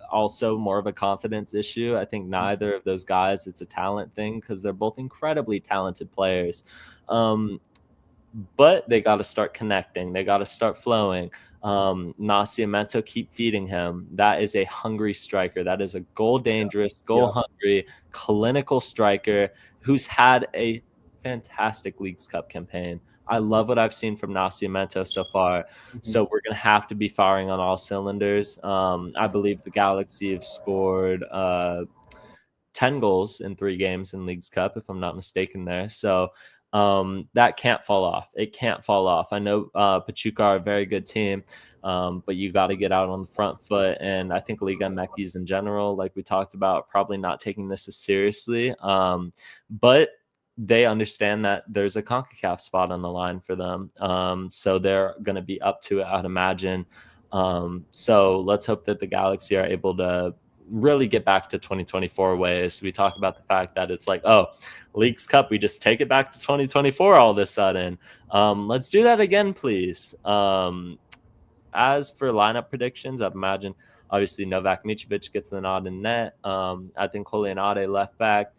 also more of a confidence issue. I think neither of those guys, it's a talent thing because they're both incredibly talented players. But they got to start connecting. They got to start flowing. Nascimento, keep feeding him. That is a hungry striker. That is a goal dangerous, goal hungry, clinical striker who's had a fantastic Leagues Cup campaign. I love what I've seen from Nascimento so far. So we're going to have to be firing on all cylinders. I believe the Galaxy have scored 10 goals in 3 games in Leagues Cup, if I'm not mistaken there. So that can't fall off. It can't fall off. I know Pachuca are a very good team, but you got to get out on the front foot. And I think Liga MX in general, like we talked about, probably not taking this as seriously. But they understand that there's a CONCACAF spot on the line for them. So they're going to be up to it, I'd imagine. So let's hope that the Galaxy are able to really get back to 2024 ways. We talk about the fact that it's like, oh, Leagues Cup, we just take it back to 2024 all of a sudden. Let's do that again, please. As for lineup predictions, I'd imagine obviously Novak Mitrovic gets the nod in net. I think Julianade left back,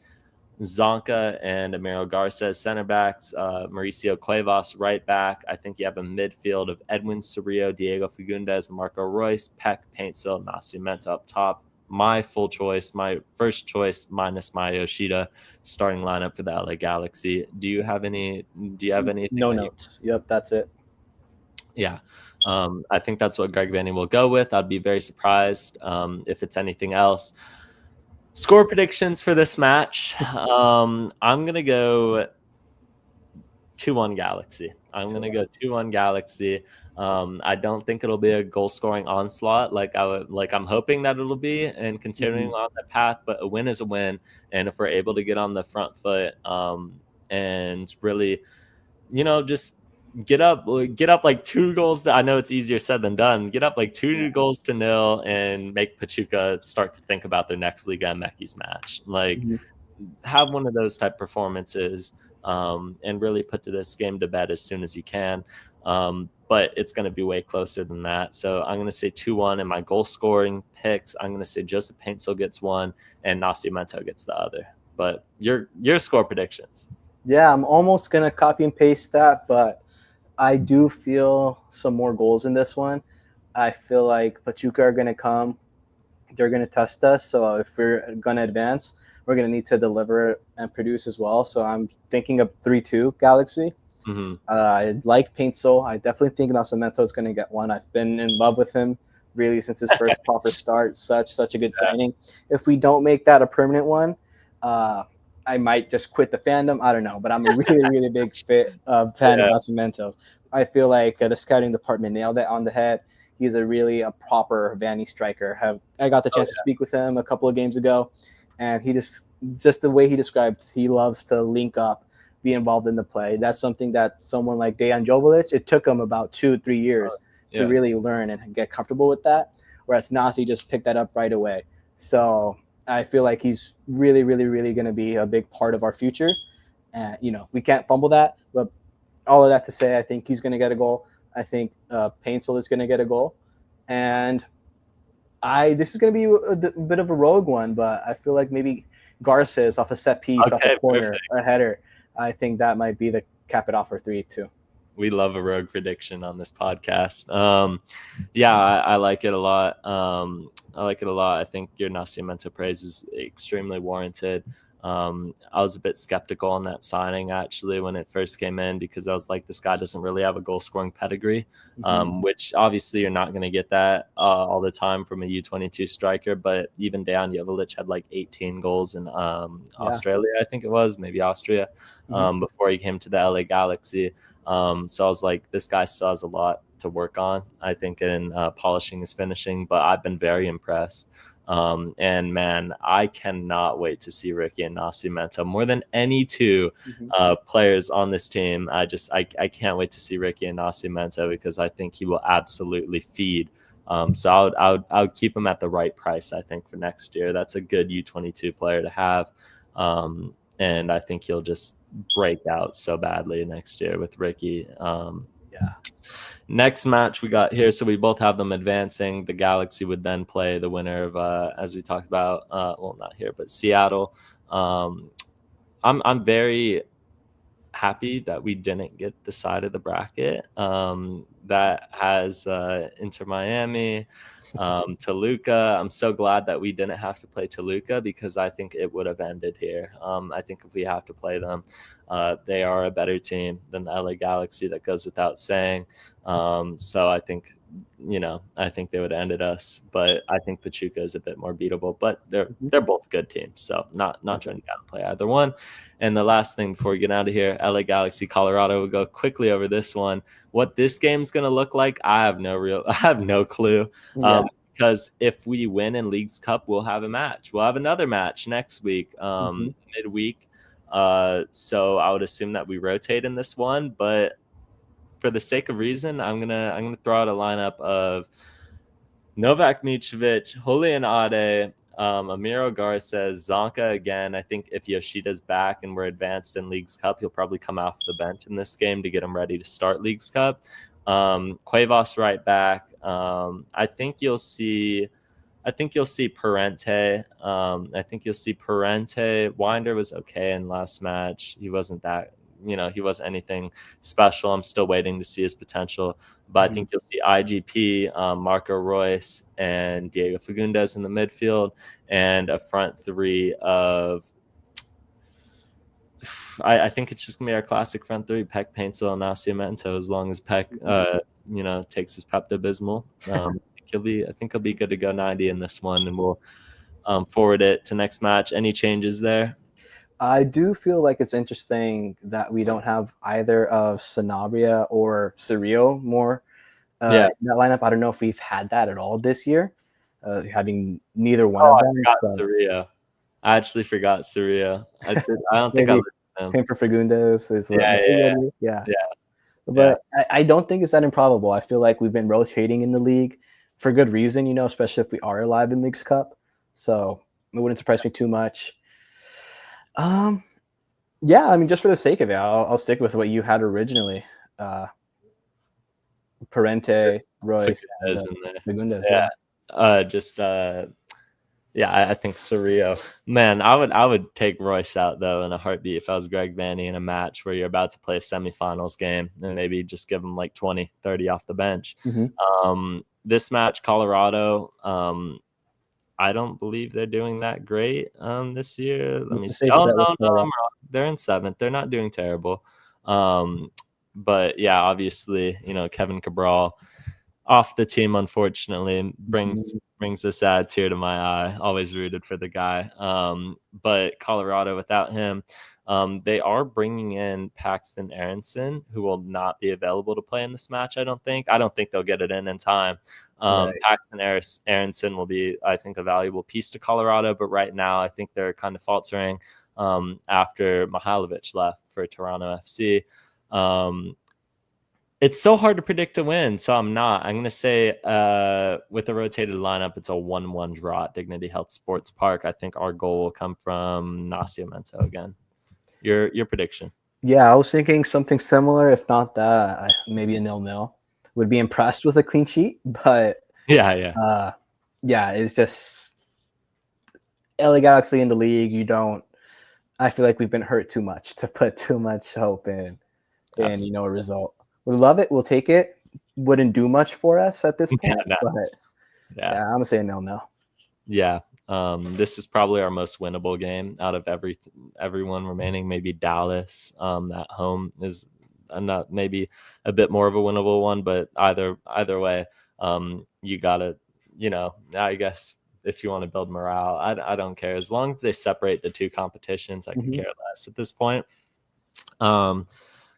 Zonka and Emilio Garces center backs, Mauricio Cuevas right back. I think you have a midfield of Edwin Cerrillo, Diego Fagundes, Marco Reus, Peck, Paintsil, Nascimento up top. My full choice, my first choice minus my Yoshida starting lineup for the LA Galaxy. Do you have anything? No notes. Yep, that's it. Yeah. I think that's what Greg Vanny will go with. I'd be very surprised if it's anything else. Score predictions for this match. I'm going to go 2-1 Galaxy. I'm going to go 2-1 Galaxy. I don't think it'll be a goal-scoring onslaught like I'm hoping that it'll be and continuing on the path, but a win is a win. And if we're able to get on the front foot and really, just get up like 2 goals. I know it's easier said than done. Get up like 2-0 and make Pachuca start to think about their next Liga MX match. Like have one of those type performances and really put this game to bed as soon as you can. but it's going to be way closer than that. So I'm going to say 2-1. And my goal scoring picks, I'm going to say Joseph Paintsil gets one and Nascimento gets the other. But your score predictions. Yeah, I'm almost going to copy and paste that, but I do feel some more goals in this one. I feel like Pachuca are going to come. They're going to test us. So if we're going to advance, we're going to need to deliver and produce as well. So I'm thinking of 3-2 Galaxy. Mm-hmm. I like Paintsil. I definitely think Nascimento is going to get one. I've been in love with him really since his first proper start. Such a good signing. If we don't make that a permanent one, I might just quit the fandom. I don't know, but I'm a really big fan of Nascimento. I feel like the scouting department nailed it on the head. He's a proper Vanny striker. I got the chance to speak with him a couple of games ago, and he just the way he described, he loves to link up, be involved in the play. That's something that someone like Dejan Joveljic, it took him about 2-3 years to really learn and get comfortable with that, whereas Nasi just picked that up right away. So I feel like he's really going to be a big part of our future. And, we can't fumble that, but all of that to say, I think he's going to get a goal. I think Paintsil is going to get a goal. And this is going to be a bit of a rogue one, but I feel like maybe Garces off a set piece, off a corner, a header. I think that might be the cap it off for 3-2. We love a rogue prediction on this podcast. I like it a lot. I think your Nascimento praise is extremely warranted. I was a bit skeptical on that signing actually when it first came in, because I was like, this guy doesn't really have a goal scoring pedigree, which obviously you're not going to get that all the time from a U22 striker. But even Dejan Joveljic had like 18 goals in Australia, I think it was, maybe Austria, before he came to the LA Galaxy. So I was like, this guy still has a lot to work on, I think, in polishing his finishing, but I've been very impressed. And man, I cannot wait to see Ricky and Nascimento more than any two players on this team. I can't wait to see Ricky and Nascimento, because I think he will absolutely feed. So I would keep him at the right price, I think, for next year. That's a good U22 player to have. And I think he'll just break out so badly next year with Ricky. Next match we got here, so we both have them advancing. The Galaxy would then play the winner of, as we talked about, not here, but Seattle. I'm very happy that we didn't get the side of the bracket that has Inter Miami, Toluca. I'm so glad that we didn't have to play Toluca, because I think it would have ended here. I think if we have to play them, they are a better team than the LA Galaxy. That goes without saying. So I think, I think they would have ended us, but I think Pachuca is a bit more beatable. But they're both good teams, so not trying to downplay either one. And the last thing before we get out of here, LA Galaxy, Colorado. We'll go quickly over this one. What this game's going to look like, I have no clue. Because if we win in Leagues Cup, we'll have a match. We'll have another match next week, midweek. So I would assume that we rotate in this one, but for the sake of reason, I'm gonna throw out a lineup of Novak Mitrovic, Julian Ade, Amiro Garces, Zonka again. I think if Yoshida's back and we're advanced in Leagues Cup, he'll probably come off the bench in this game to get him ready to start Leagues Cup. Cuevas right back. I think you'll see Parente. I think you'll see Parente. Winder was okay in last match. He wasn't that, he wasn't anything special. I'm still waiting to see his potential. But I think you'll see IGP, Marco Reus, and Diego Fagundes in the midfield, and a front three of, I think it's just going to be our classic front three, Peck, Paintsil, and Nascimento, as long as Peck, takes his Pepto-Bismol. I think he'll be good to go 90 in this one, and we'll forward it to next match. Any changes there? I do feel like it's interesting that we don't have either of Sanabria or Cirillo more in that lineup. I don't know if we've had that at all this year, having neither one of them. I actually forgot Cirillo. I don't think I listed him. Him for Fagundes is yeah. But I don't think it's that improbable. I feel like we've been rotating in the league for good reason, especially if we are alive in Leagues Cup. So it wouldn't surprise me too much. Just for the sake of it, I'll stick with what you had originally. Parente, Royce, and Fagundes in there. Fagundes. Yeah. Yeah. I think Cerrillo. Man, I would take Royce out though in a heartbeat if I was Greg Vanny in a match where you're about to play a semifinals game and maybe just give him like 20, 30 off the bench. This match, Colorado, I don't believe they're doing that great this year. Let me see. Oh no, I'm wrong. They're in 7th. They're not doing terrible. But yeah, obviously, Kevin Cabral off the team, unfortunately, brings a sad tear to my eye. Always rooted for the guy. But Colorado, without him, they are bringing in Paxton Aronson, who will not be available to play in this match. I don't think they'll get it in time. Right. Paxton Aronson will be, I think, a valuable piece to Colorado. But right now, I think they're kind of faltering after Mihailovic left for Toronto FC. It's so hard to predict a win, so I'm going to say with a rotated lineup, it's a 1-1 draw at Dignity Health Sports Park. I think our goal will come from Nascimento again. Your prediction? Yeah, I was thinking something similar. If not that, maybe a 0-0. Would be impressed with a clean sheet, but yeah, it's just LA Galaxy in the league. I feel like we've been hurt too much to put too much hope in a result. We love it. We'll take it. Wouldn't do much for us at this point. But I'm gonna say 0-0. Yeah. This is probably our most winnable game out of everyone remaining. Maybe Dallas at home is not maybe a bit more of a winnable one, but either way, you gotta, I guess if you want to build morale, I don't care as long as they separate the two competitions. I could care less at this point.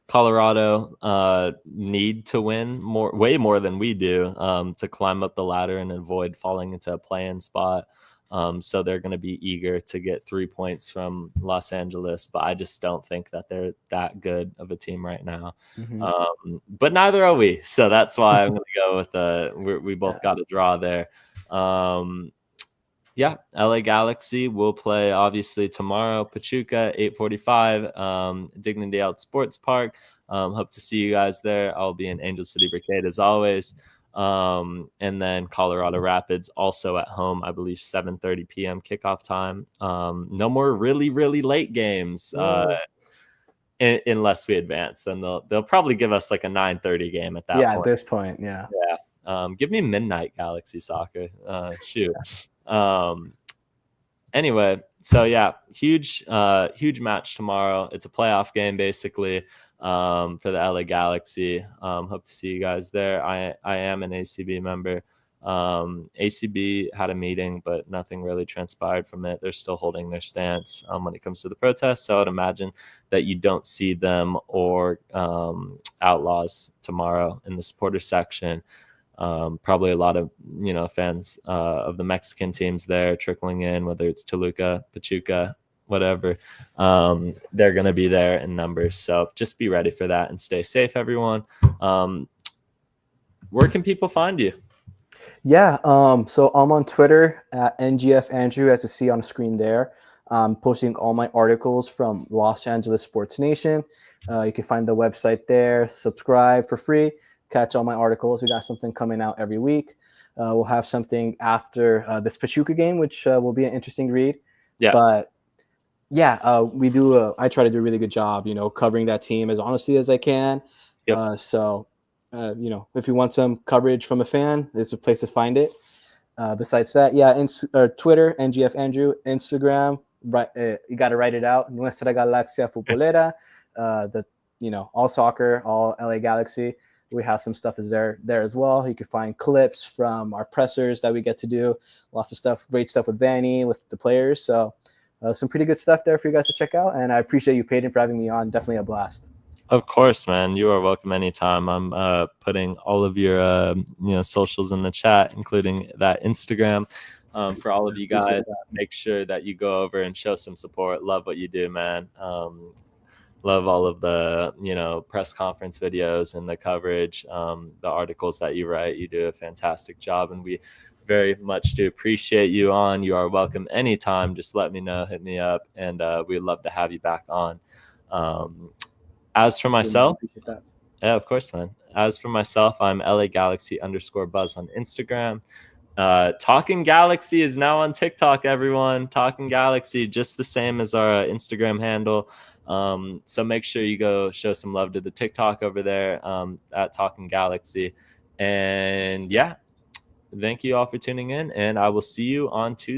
Colorado need to win way more than we do to climb up the ladder and avoid falling into a play-in spot. So they're going to be eager to get 3 points from Los Angeles, but I just don't think that they're that good of a team right now. But neither are we, so that's why I'm going to go with we both got a draw there. Yeah, LA Galaxy will play obviously tomorrow. Pachuca 8:45, Dignity Out Sports Park. Hope to see you guys there. I'll be in Angel City Brigade as always. And then Colorado Rapids also at home, I believe 7:30 p.m. kickoff time. No more really late games unless we advance. Then they'll probably give us like a 9:30 game at that point. At this point, yeah. Give me midnight Galaxy soccer. Shoot. Anyway, so yeah, huge match tomorrow. It's a playoff game basically for the LA Galaxy. Hope to see you guys there. I am an ACB member. ACB had a meeting, but nothing really transpired from it. They're still holding their stance when it comes to the protests. So I would imagine that you don't see them or Outlaws tomorrow in the supporter section. Probably a lot of fans of the Mexican teams there trickling in, whether it's Toluca, Pachuca, whatever. They're going to be there in numbers, so just be ready for that and stay safe, everyone. Where can people find you? Yeah, so I'm on Twitter at NGF Andrew, as you see on the screen there. I'm posting all my articles from Los Angeles Sports Nation. You can find the website there. Subscribe for free. Catch all my articles. We got something coming out every week. We'll have something after this Pachuca game, which will be an interesting read. Yeah. But yeah, we do. I try to do a really good job, covering that team as honestly as I can. Yep. So, if you want some coverage from a fan, there's a place to find it. Besides that, Twitter, NGF Andrew, Instagram, you got to write it out. Nuestra Galaxia Futbolera, all soccer, all LA Galaxy. We have some stuff there as well. You can find clips from our pressers that we get to do. Lots of stuff, great stuff with Vanny, with the players. So some pretty good stuff there for you guys to check out. And I appreciate you, Peyton, for having me on. Definitely a blast. Of course, man. You are welcome anytime. I'm putting all of your socials in the chat, including that Instagram. For all of you guys, make sure that you go over and show some support. Love what you do, man. Love all of the press conference videos and the coverage, the articles that you write. You do a fantastic job, and we very much do appreciate you on. You are welcome anytime. Just let me know, hit me up, and we'd love to have you back on. As for myself, appreciate that. Yeah, of course, man. as for myself, I'm LA Galaxy _Buzz on Instagram. Talkin Galaxy is now on TikTok, everyone. Talkin Galaxy, just the same as our Instagram handle. So make sure you go show some love to the TikTok over there at Talkin Galaxy. And yeah, thank you all for tuning in, and I will see you on Tuesday.